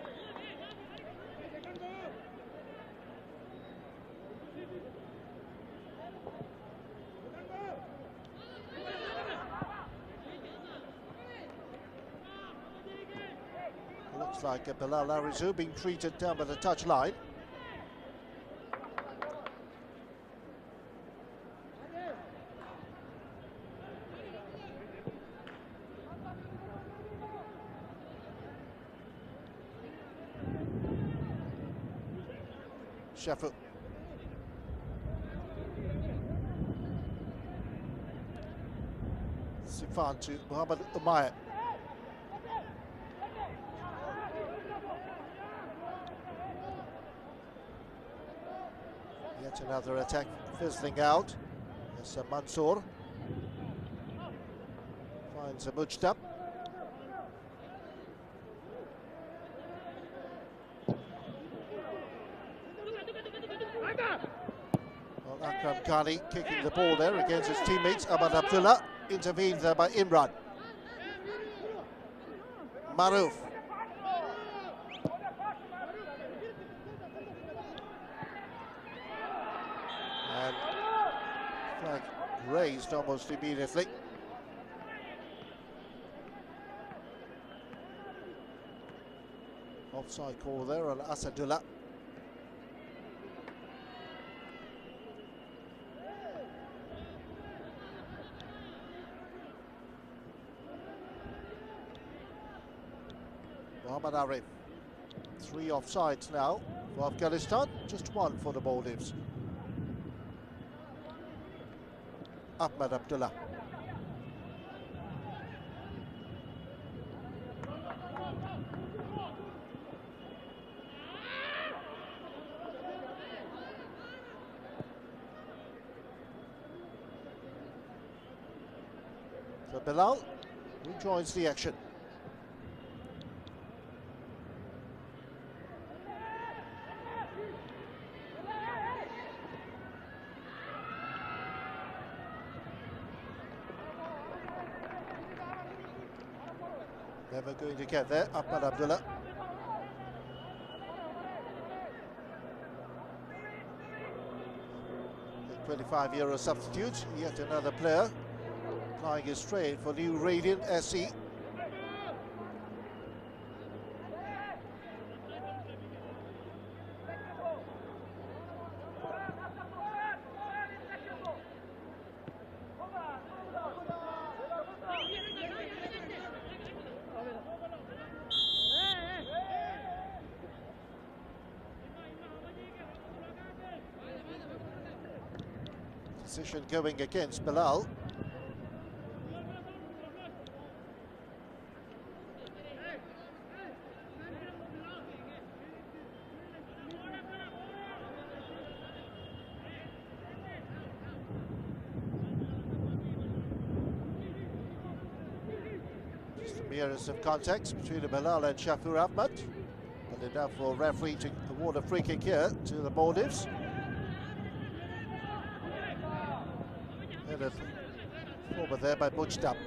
Looks like Bilal Arizu being treated down by the touchline. SAFF. Sifan to Muhammad Umayyad. Yet another attack fizzling out. As Mansour finds a Mujtab. Well, Akram Khani kicking the ball there against his teammates. Ahmad Abdullah intervened there by Imran. Maruf. And flag raised almost immediately. Offside call there on Asadullah. Muhammad Arif. 3 offsides now for Afghanistan, just 1 for the Maldives. Ahmad Abdullah. So Bilal rejoins the action. Never going to get there, Ahmad Abdullah. The 25-year substitute, yet another player plying his trade for New Radiant SC. Decision going against Bilal. Just the merest of contacts between Bilal and Shafur Ahmad, but enough for referee to award a free kick here to the Maldives. Forward there by Mujtab.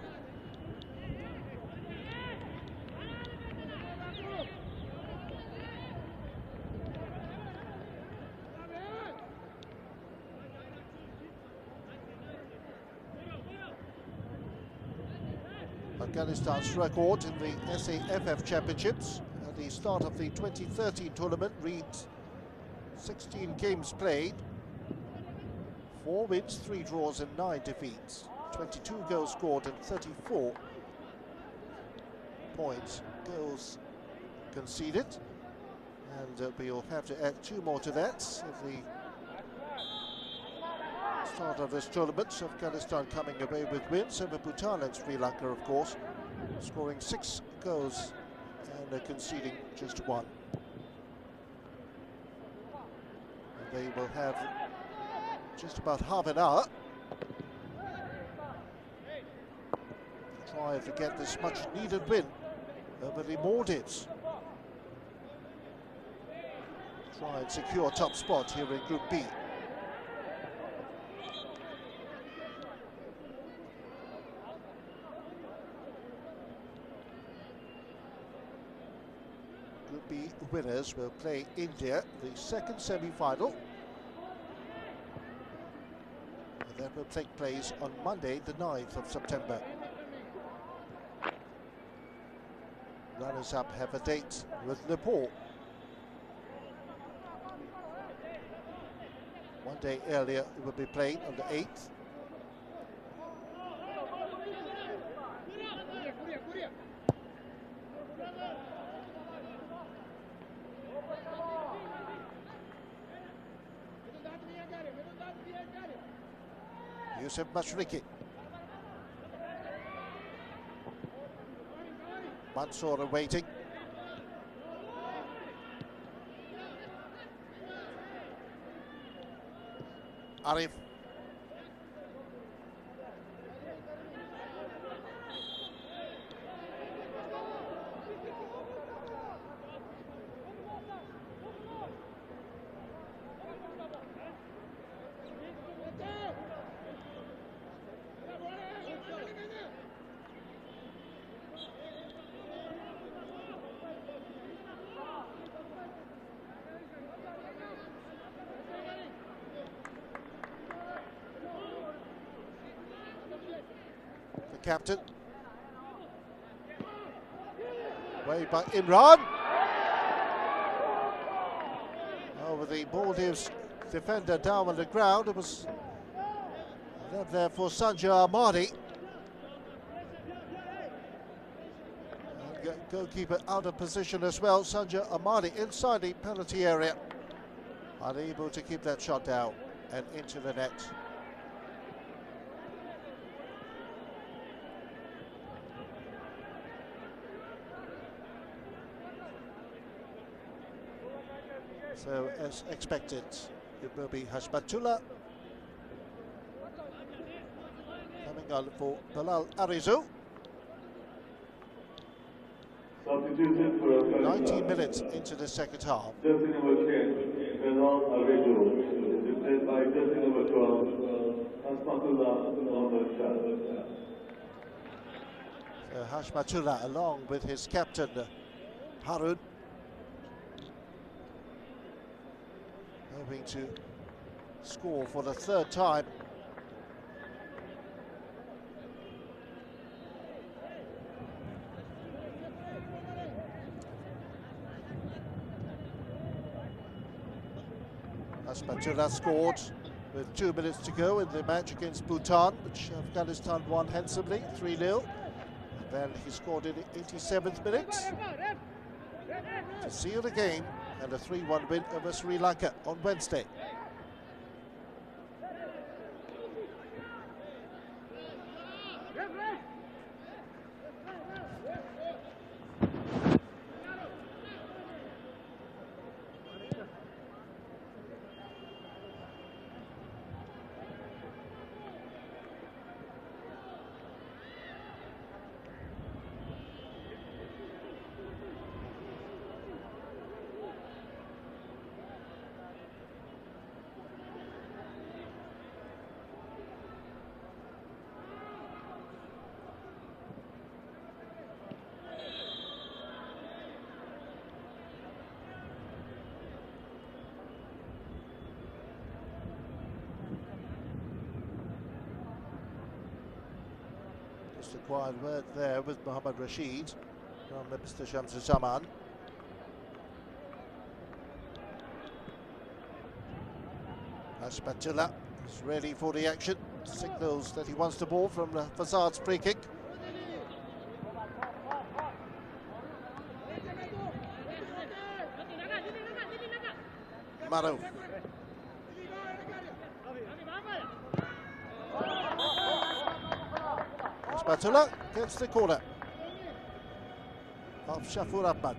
Afghanistan's record in the SAFF Championships at the start of the 2013 tournament reads 16 games played, 4 wins, 3 draws and 9 defeats. 22 goals scored and 34 goals conceded. And we'll have to add 2 more to that at the start of this tournament. Afghanistan coming away with wins over Bhutan and Sri Lanka, of course, scoring 6 goals and conceding just 1. And they will have just about half an hour to try to get this much needed win over the Maldives. Try and secure top spot here in Group B. winners will play India, the second semi-final. And that will take place on Monday, the 9th of September. Runners-up have a date with Nepal. One day earlier, it will be played on the 8th. Yusuf Mashriki. Mansour awaiting. Arif. Captain. Way by Imran. Over the Maldives defender down on the ground. It was left there for Sanjay Ahmadi. And goalkeeper out of position as well. Sanjay Ahmadi inside the penalty area. Unable to keep that shot down and into the net. So, as expected, it will be Hashmatullah coming on for Bilal Arizu. 19 minutes into the second half. Jersey number 10, Bilal Arizu, replaced by jersey number 12, Hashmatullah on the shot. So Hashmatullah along with his captain Harun, hoping to score for the third time. Hashmatullah scored with 2 minutes to go in the match against Bhutan, which Afghanistan won handsomely, 3-0. And then he scored in the 87th minute to seal the game and a 3-1 win over Sri Lanka on Wednesday. Just a quiet word there with Mohammad Rashid from Mr. Shamsuzzaman. Hashmatullah is ready for the action. Signals that he wants the ball from Fazad's free kick. Maruf. Hashmatullah gets the corner of Shafur Ahmad.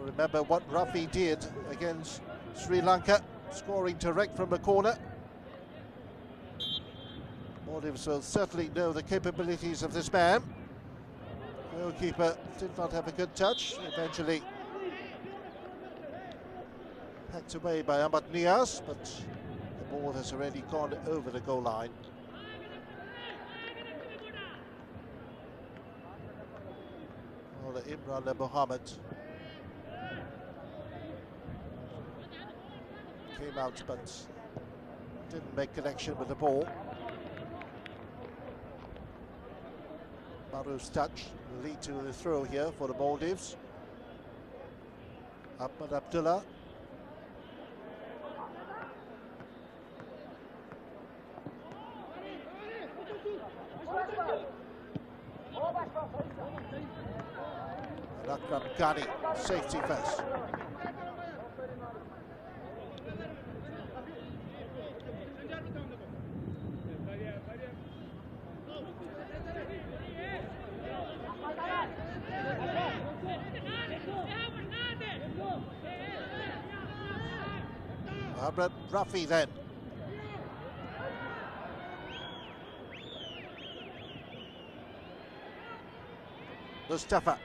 Remember what Rafi did against Sri Lanka, scoring direct from the corner. Maldives will certainly know the capabilities of this man. Goalkeeper did not have a good touch, eventually hacked away by Ahmad Niaz, but the ball has already gone over the goal line. Well, Imran Mohammed came out but didn't make connection with the ball. Maruf's touch will lead to the throw here for the Maldives. Ahmad Abdullah. And Akram Ghani, safety first. Mohamed Rafi then. Mustafa.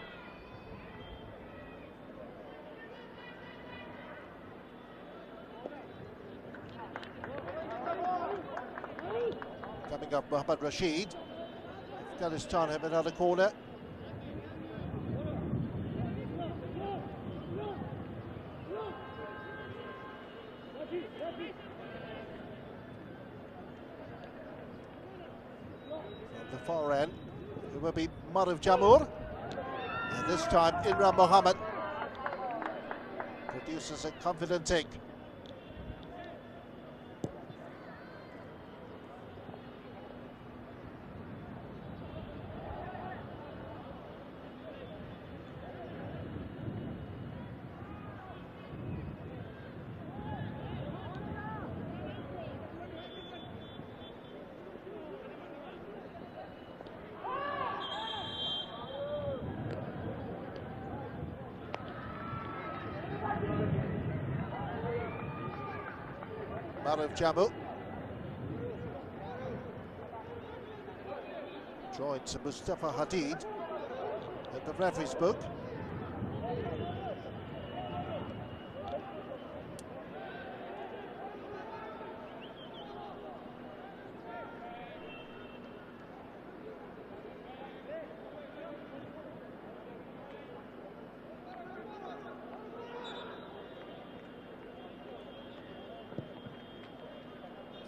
Coming up, Mohammad Rashid. Afghanistan have another corner. From the far end, it will be Maruf Jamur. And this time, Imran Mohammed produces a confident take. Maruf Jamur joins Mustafa Hadid at the referee's book.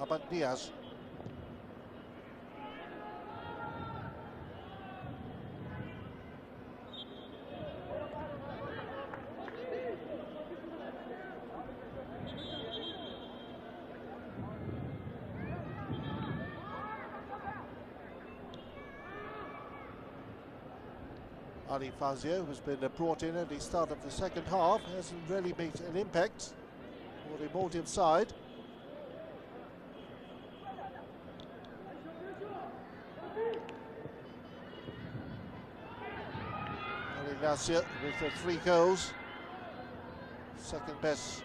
Ahmad Niaz. Ali Fazio, who's been brought in at the start of the second half, hasn't really made an impact for the Maldives side. Nasir with the 3 goals, second best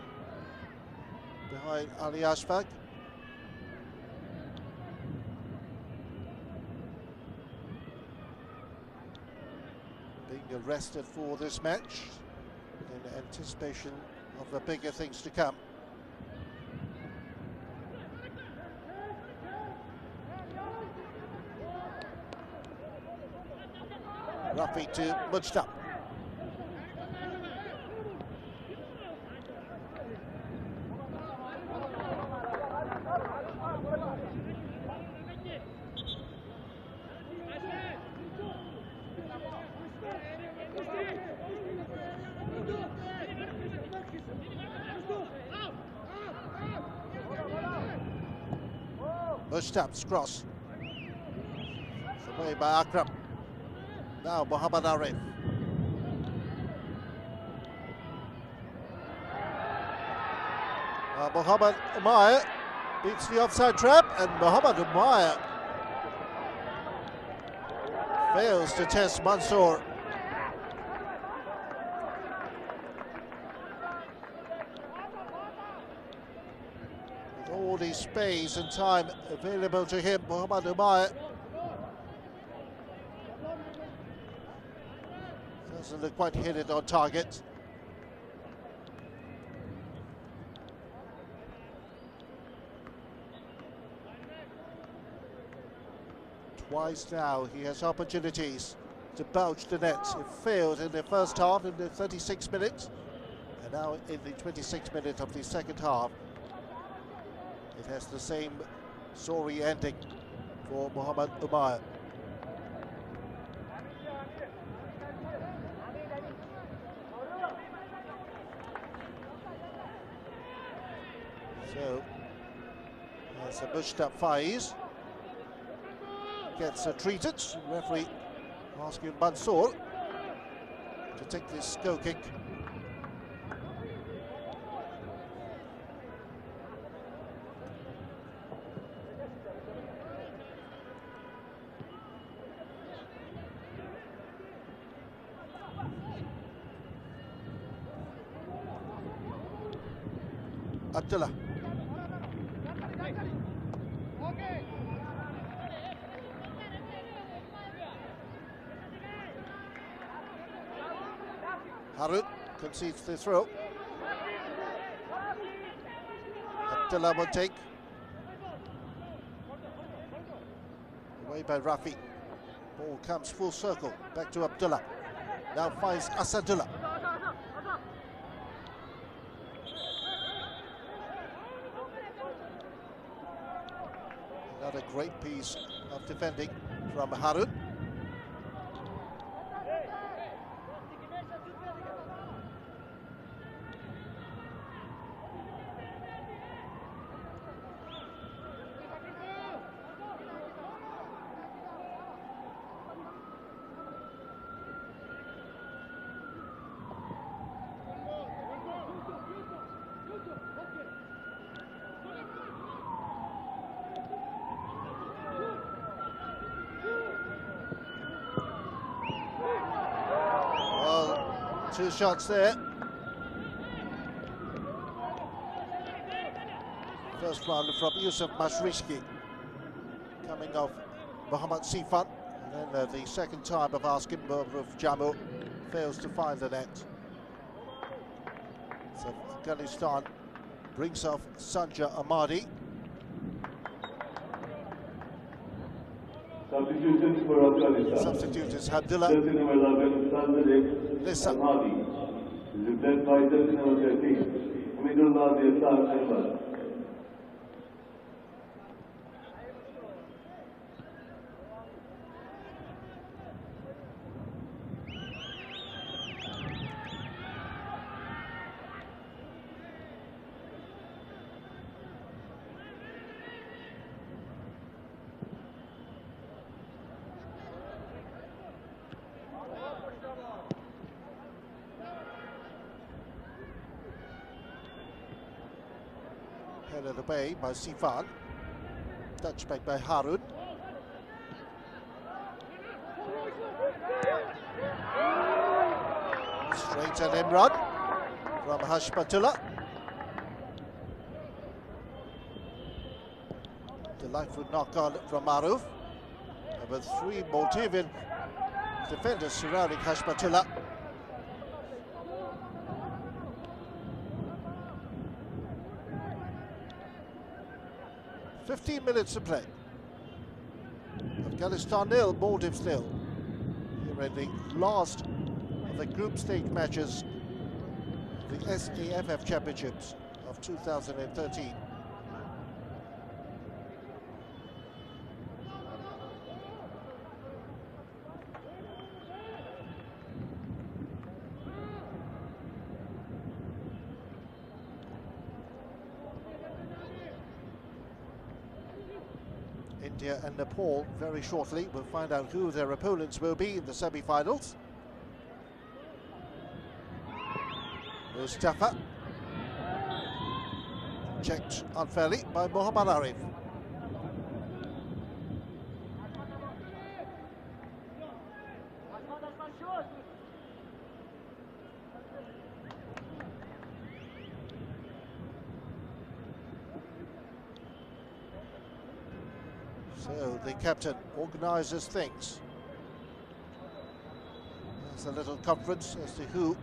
behind Ali Ashfaq. Being arrested for this match in anticipation of the bigger things to come. Rafi to Mujtab. Mujtab's cross. It's away by Akram. Now Muhammad Arif. Muhammad Umair beats the offside trap, and Muhammad Umair fails to test Mansour. With all the space and time available to him, Muhammad Umair Doesn't look quite hit it on target. Twice now he has opportunities to bulge the net. It failed in the first half in the 36 minutes, and now in the 26th minute of the second half it has the same sorry ending for Mohamed Umar. So that's a Mushtaq Faiz gets treated. Referee asking Mansour to take this goal kick. Abdullah. Harun concedes the throw. Abdullah will take. Away by Rafi. Ball comes full circle. Back to Abdullah. Now finds Asadullah. Another great piece of defending from Harun. Two shots there. First one from Yusuf Mashrishki, coming off Mohammad Sifan. And then the second time of asking of Jamu fails to find the net. So Afghanistan brings off Sanja Ahmadi. Substitutions for Afghanistan. Substitute is Abdullah. Jersey number 11, Sanjay Listen. Ahmadi. Is replaced by jersey number 13, Hamidullah Yasar Ahmad. Headed away by Sifan. Touchback by Harun. Straight and in run from Hashmatullah. Delightful knock on from Maruf. And with three Maldivian defenders surrounding Hashmatullah. 15 minutes to play. Afghanistan nil, Maldives nil. Here in the last of the group stage matches, the SAFF Championships of 2013. India and Nepal very shortly. We'll find out who their opponents will be in the semi-finals. Mustafa. Checked unfairly by Mohammad Arif. So the captain organises things. It's a little conference as to who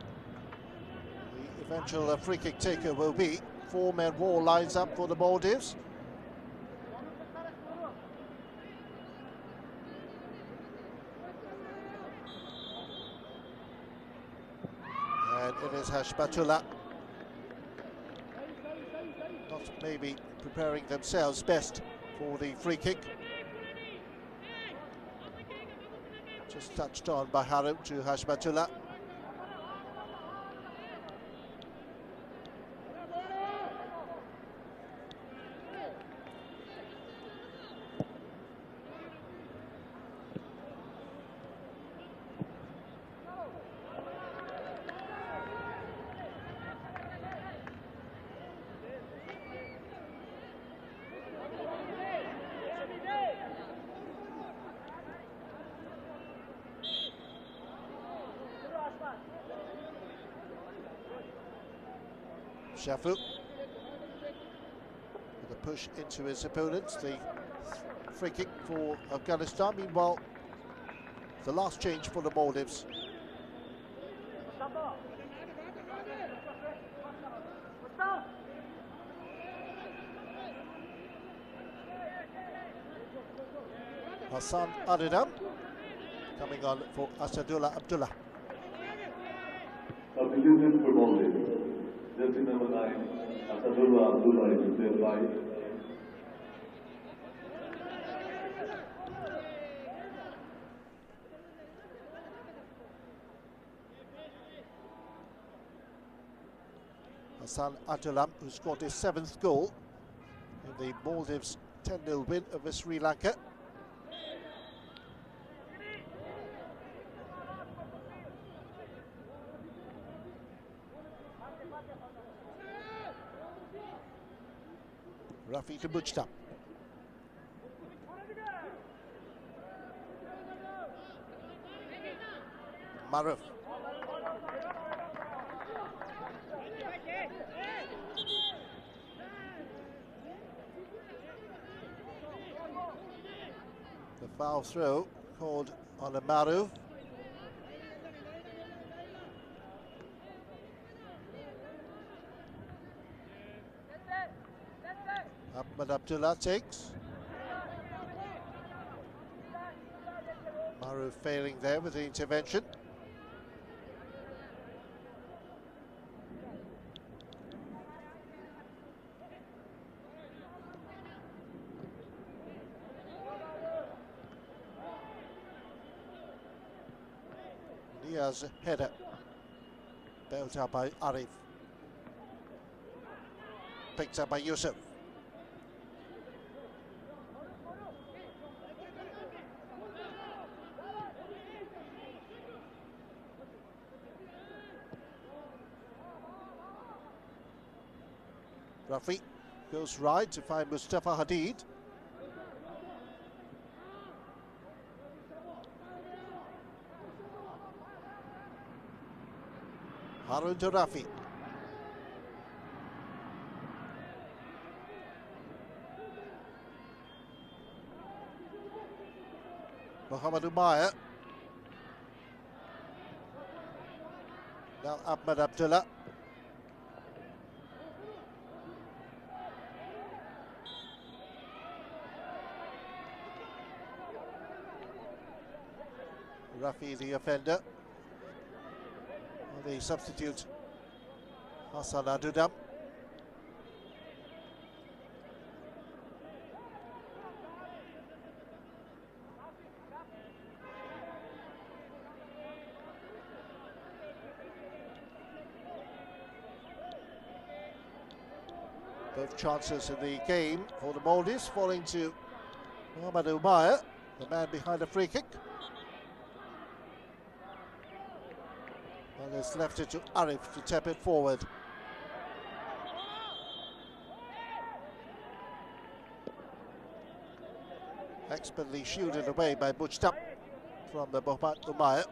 the eventual free kick taker will be. Four-man wall lines up for the Maldives. And it is Hashbatullah. Not maybe preparing themselves best for the free kick. Just touched on by Harim to Hashbatullah. Shafu with a push into his opponents. The free kick for Afghanistan. Meanwhile, the last change for the Maldives. Hassan Adidam coming on for Asadullah Abdullah. Substitution for Maldives. Jersey number 9, Asadullah Abdullah is there by. Hassan Adidam, who scored his 7th goal in the Maldives 10-0 win over Sri Lanka. Rafi to Mujtab. Maruf. The foul throw called on a Maruf. Ahmed Abdullah takes. Maruf failing there with the intervention. Nia's header. Built up by Arif. Picked up by Yusuf. Rafi goes right to find Mustafa Hadid. Harun to Rafi. Muhammad Umayyah. Now Ahmed Abdullah. Rafi the offender. The substitute Hassan Adidam. Both chances in the game for the Maldives falling to Muhammad Umayyah, the man behind the free kick. And it's left it to Arif to tap it forward. Expertly shielded away by Mujtab from the Muhammad Umayyah.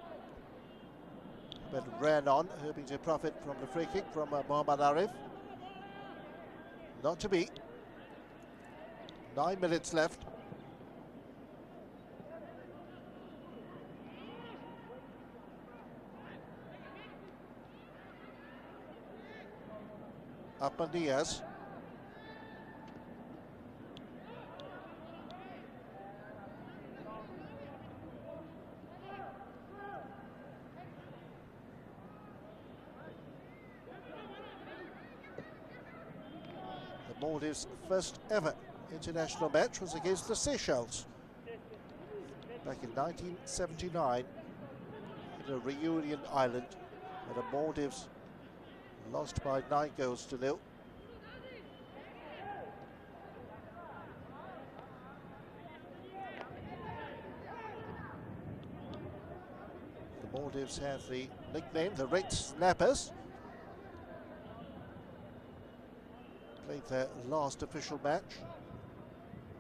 But ran on, hoping to profit from the free kick from Muhammad Arif. Not to be. 9 minutes left. Diaz. The Maldives' first ever international match was against the Seychelles back in 1979 in a reunion island, where the Maldives lost by 9 goals to 0. The Maldives have the nickname the Red Snappers. Played their last official match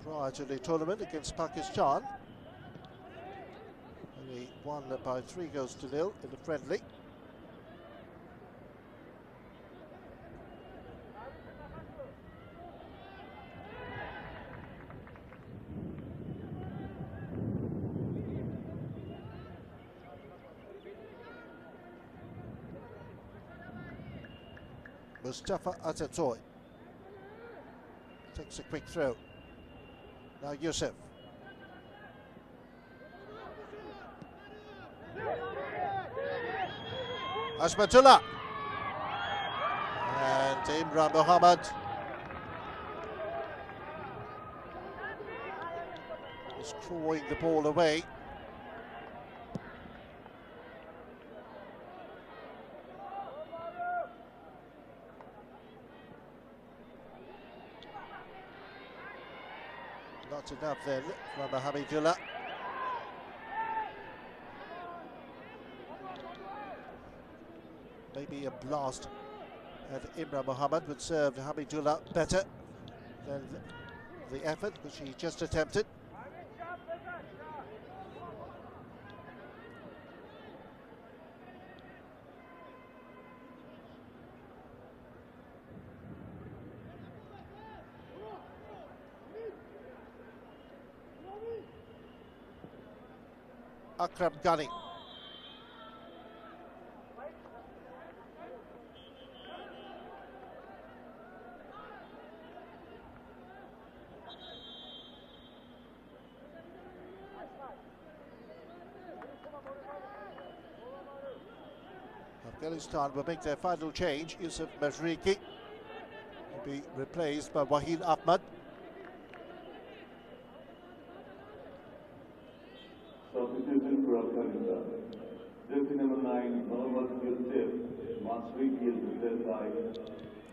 prior to the tournament against Pakistan. And they won by 3 goals to 0 in the friendly. Mustafa Atatoy takes a quick throw. Now Yusuf. Asmatullah. And Imran Mohammed is clawing the ball away. Not enough then from Hamidullah. Maybe a blast at Imran Mohammed would serve Hamidullah better than the effort which he just attempted. Akram Ghani. Afghanistan will make their final change. Yusuf Mazriki will be replaced by Wahid Ahmad. Substitution for Afghanistan. Jersey number 9, Mohammad Yusuf. Masriki is replaced by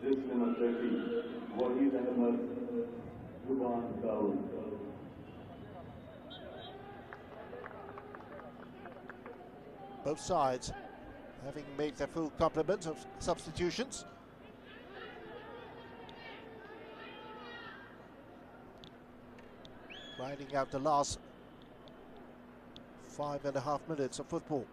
jersey number 30, Wahid Ahmad Zuban Dawood. Both sides having made their full complement of substitutions. Grinding out the last 5.5 minutes of football.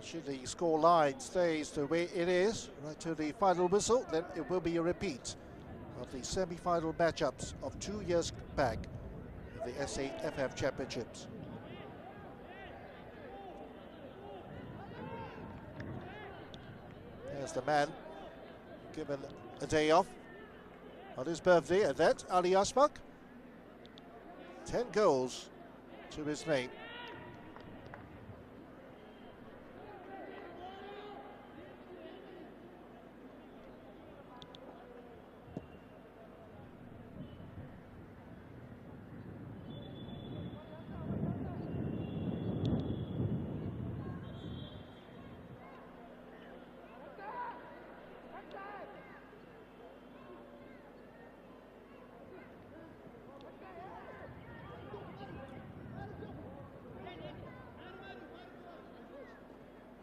Should the score line stays the way it is right to the final whistle, then it will be a repeat of the semi-final matchups of 2 years back in the SAFF Championships. There's the man given a day off on his birthday, and that's Ali Asmak. 10 goals to his name.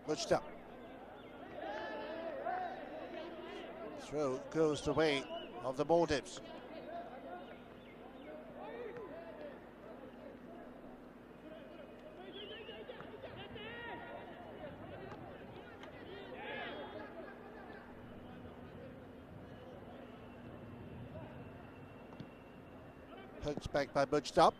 Pushed up. Throw goes the way of the Maldives. Poked back by Mujtab.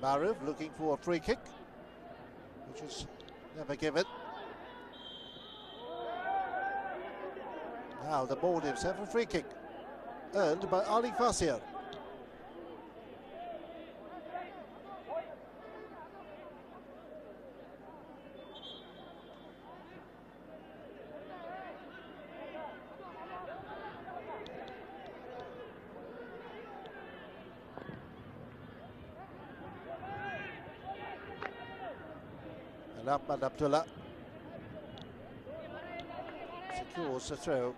Maruf looking for a free kick, which is never given. Now the Maldives have a free kick, earned by Ali Fasir. And Ahmad Abdullah secures the throw.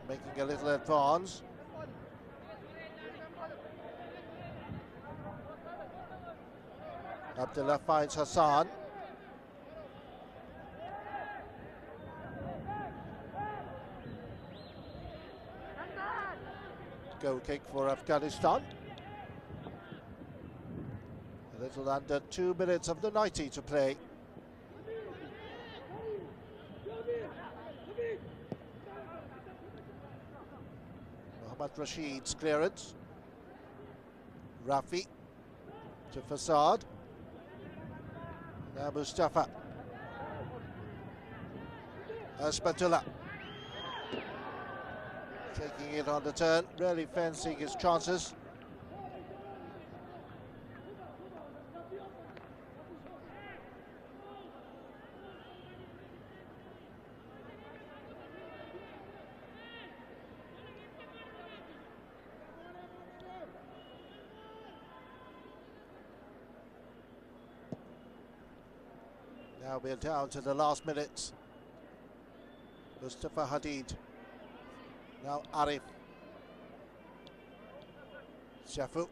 Making a little advance. Abdullah finds Hassan. Goal kick for Afghanistan. A little under 2 minutes of the 90 to play. Mohammad Rashid's clearance. Rafi to Fasad. Now Mustafa. Asbatullah. Taking it on the turn, really fancying his chances. Now we're down to the last minutes. Mustafa Hadid. Now Arif. Shafu.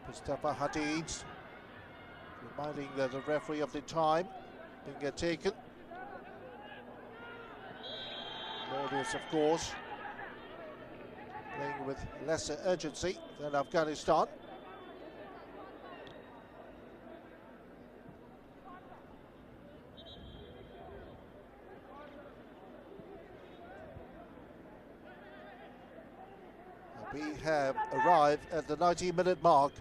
Mustafa Hadid. Reminding the referee of the time being taken. Maldives, of course, playing with lesser urgency than Afghanistan. We have arrived at the 90-minute mark.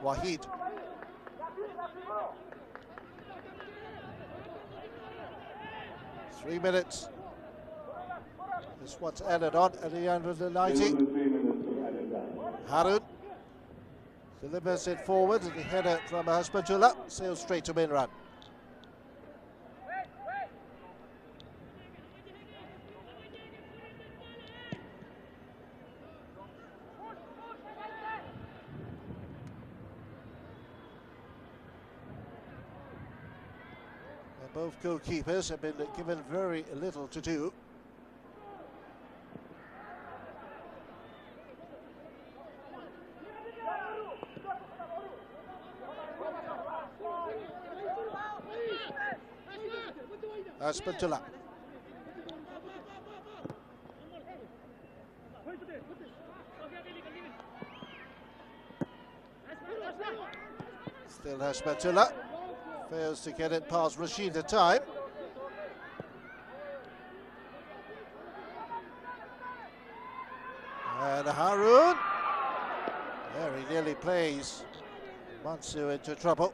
Wahid. Three minutes. This one's added on at the end of the 90. Harun delivers it forward, and the header from Hasbatullah sails straight to win run. Both goalkeepers have been given very little to do. Asbatullah. Still Asbatullah. Fails to get it past Rashid at time. And Harun very nearly plays Mansu into trouble.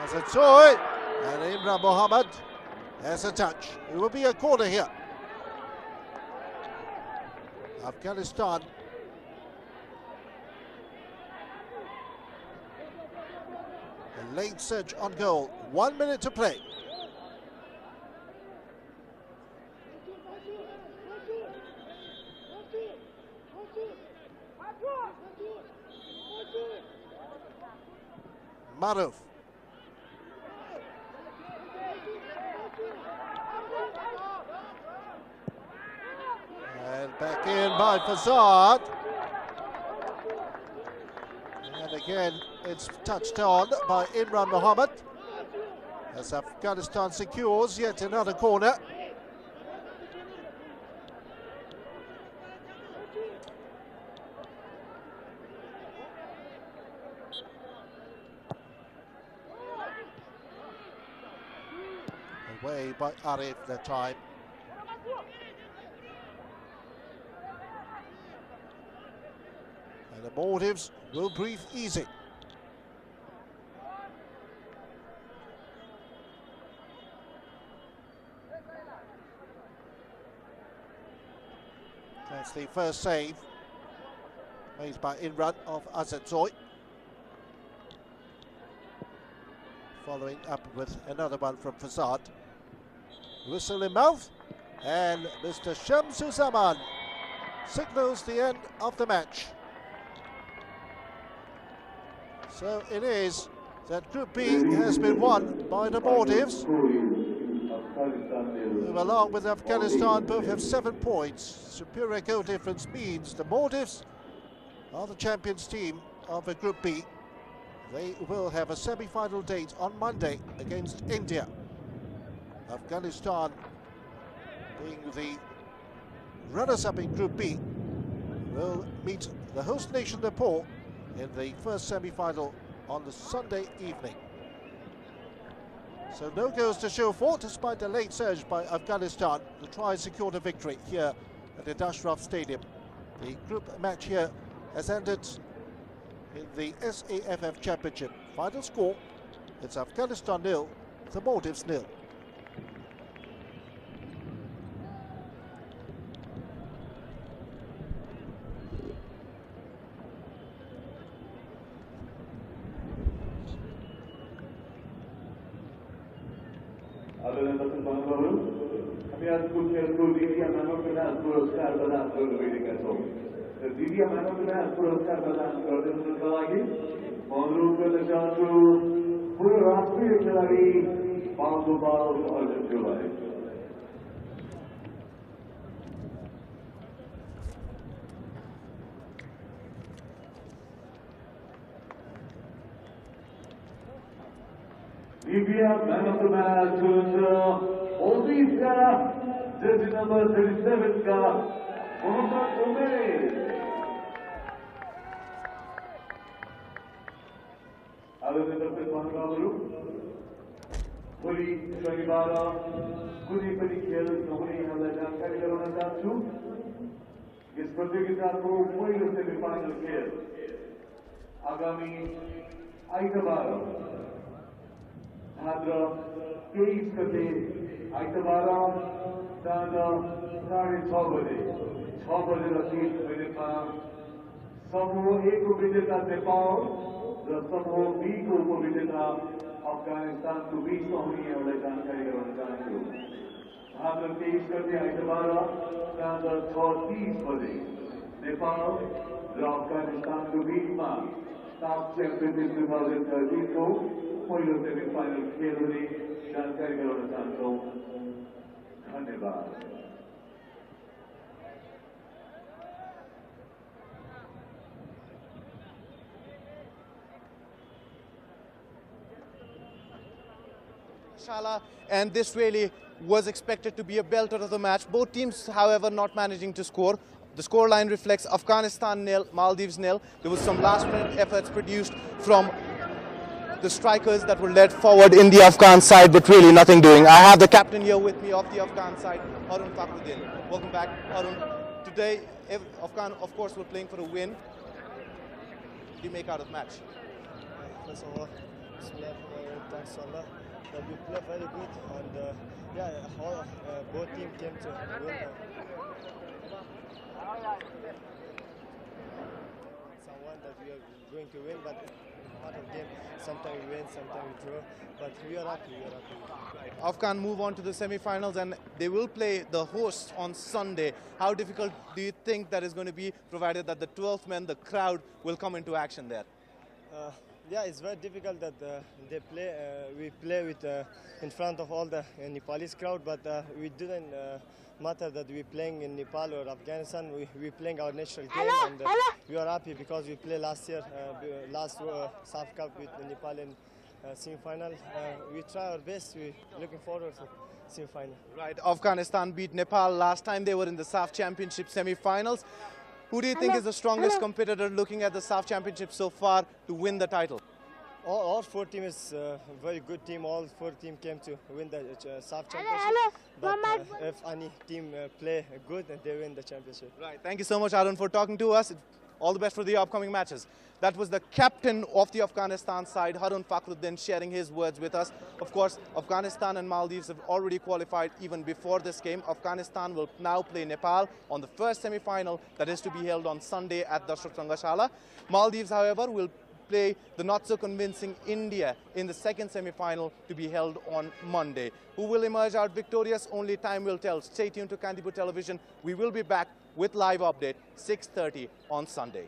As a toy, and Imran Mohammed has a touch. It will be a corner here. Afghanistan. A late surge on goal. 1 minute to play. Maruf. And back in by Fazard. And again, it's touched on by Imran Mohammed as Afghanistan secures yet another corner. Away by Arif that time. And the Maldives will breathe easy. That's the first save made by Imran of Azad Zoy. Following up with another one from Fazard. Whistle in mouth, and Mr. Shamsuzaman signals the end of the match. So it is that Group B has been won by the Maldives, who along with Afghanistan both have 7 points. Superior goal difference means the Maldives are the champions team of the Group B. They will have a semi-final date on Monday against India. Afghanistan, being the runners-up in Group B, will meet the host nation Nepal in the first semi-final on the Sunday evening. So no goals to show for, despite the late surge by Afghanistan. The try secured a victory here at the Ashraf Stadium. The group match here has ended in the SAFF Championship. Final score, it's Afghanistan 0, the Maldives 0. हामी आजको खेलको द्वितीय मानव विकास पुरस्कार प्रदान गर्न गइरहेका छौँ र द्वितीय मानव विकास पुरस्कार प्रदान गर्दै हुनुका लागि म अनुरोध गर्न चाहन्छु पूर्व राष्ट्रिय खेलाडी बाल अर्जुनज्यूलाई। Libya man of the match Maldives का jersey number 37 का मोहम्मद उमेर। आदरणीय दर्शक महानुभावहरू, भोलि शनिबार कुनै पनि खेल नहुने यहाँलाई जानकारी गराउन चाहन्छु। यस प्रतियोगिताको पहिलो सेमिफाइनल खेल आगामी आइतबार भाद्र 23 गते आइतबार साँझ 6:30 बजे 6 बजेर 30 मिनटमा समूह A को विजेता नेपाल र समूह B को उपविजेता अफगानिस्तानको बीचमा हुने यहाँलाई जानकारी गराउन चाहन्छु। भाद्र 23 गते आइतबार साँझ 6:30 बजे नेपाल र अफगानिस्तानको बीचमा SAFF च्याम्पियनशिप 2013 को पहिलो सेमिफाइनल खेल हुने जानकारी गराउन चाहन्छौँ। धन्यवाद। And this really was expected to be a belter of the match. Both teams, however, not managing to score. The scoreline reflects Afghanistan 0, Maldives 0. There was some last-minute efforts produced from the strikers that were led forward in the Afghan side, but really nothing doing. I have the captain here with me of the Afghan side, Harun Fakhruddin. Welcome back, Harun. Today, Afghan, of course, were playing for a win. What do you make out of the match? First of all, thanks to Allah that we play very good, and both teams came to win. Someone that we are going to win, but part of game, sometimes we win, sometimes we draw, but we are happy. Afghan move on to the semi-finals, and they will play the hosts on Sunday. How difficult do you think that is going to be, provided that the 12th men, the crowd, will come into action there? Yeah, it's very difficult that we play with in front of all the Nepalese crowd, but we didn't matter that we playing in Nepal or Afghanistan. We playing our national game, and we are happy because we played last year, last SAFF Cup with Nepal in semi-final. We try our best. We looking forward to semi-final. Right, Afghanistan beat Nepal last time they were in the SAFF Championship semi-finals. Who do you think is the strongest competitor looking at the SAFF Championship so far to win the title? All four teams is a very good team. All four teams came to win the SAFF Championship. But if any team play good, they win the championship. Right. Thank you so much, Arun, for talking to us. All the best for the upcoming matches. That was the captain of the Afghanistan side, Harun Fakhruddin, sharing his words with us. Of course, Afghanistan and Maldives have already qualified even before this game. Afghanistan will now play Nepal on the first semi-final that is to be held on Sunday at Dashrath Rangashala. Maldives, however, will play the not-so-convincing India in the second semi-final to be held on Monday. Who will emerge out victorious? Only time will tell. Stay tuned to Kantipur Television. We will be back with live update 6:30 on Sunday.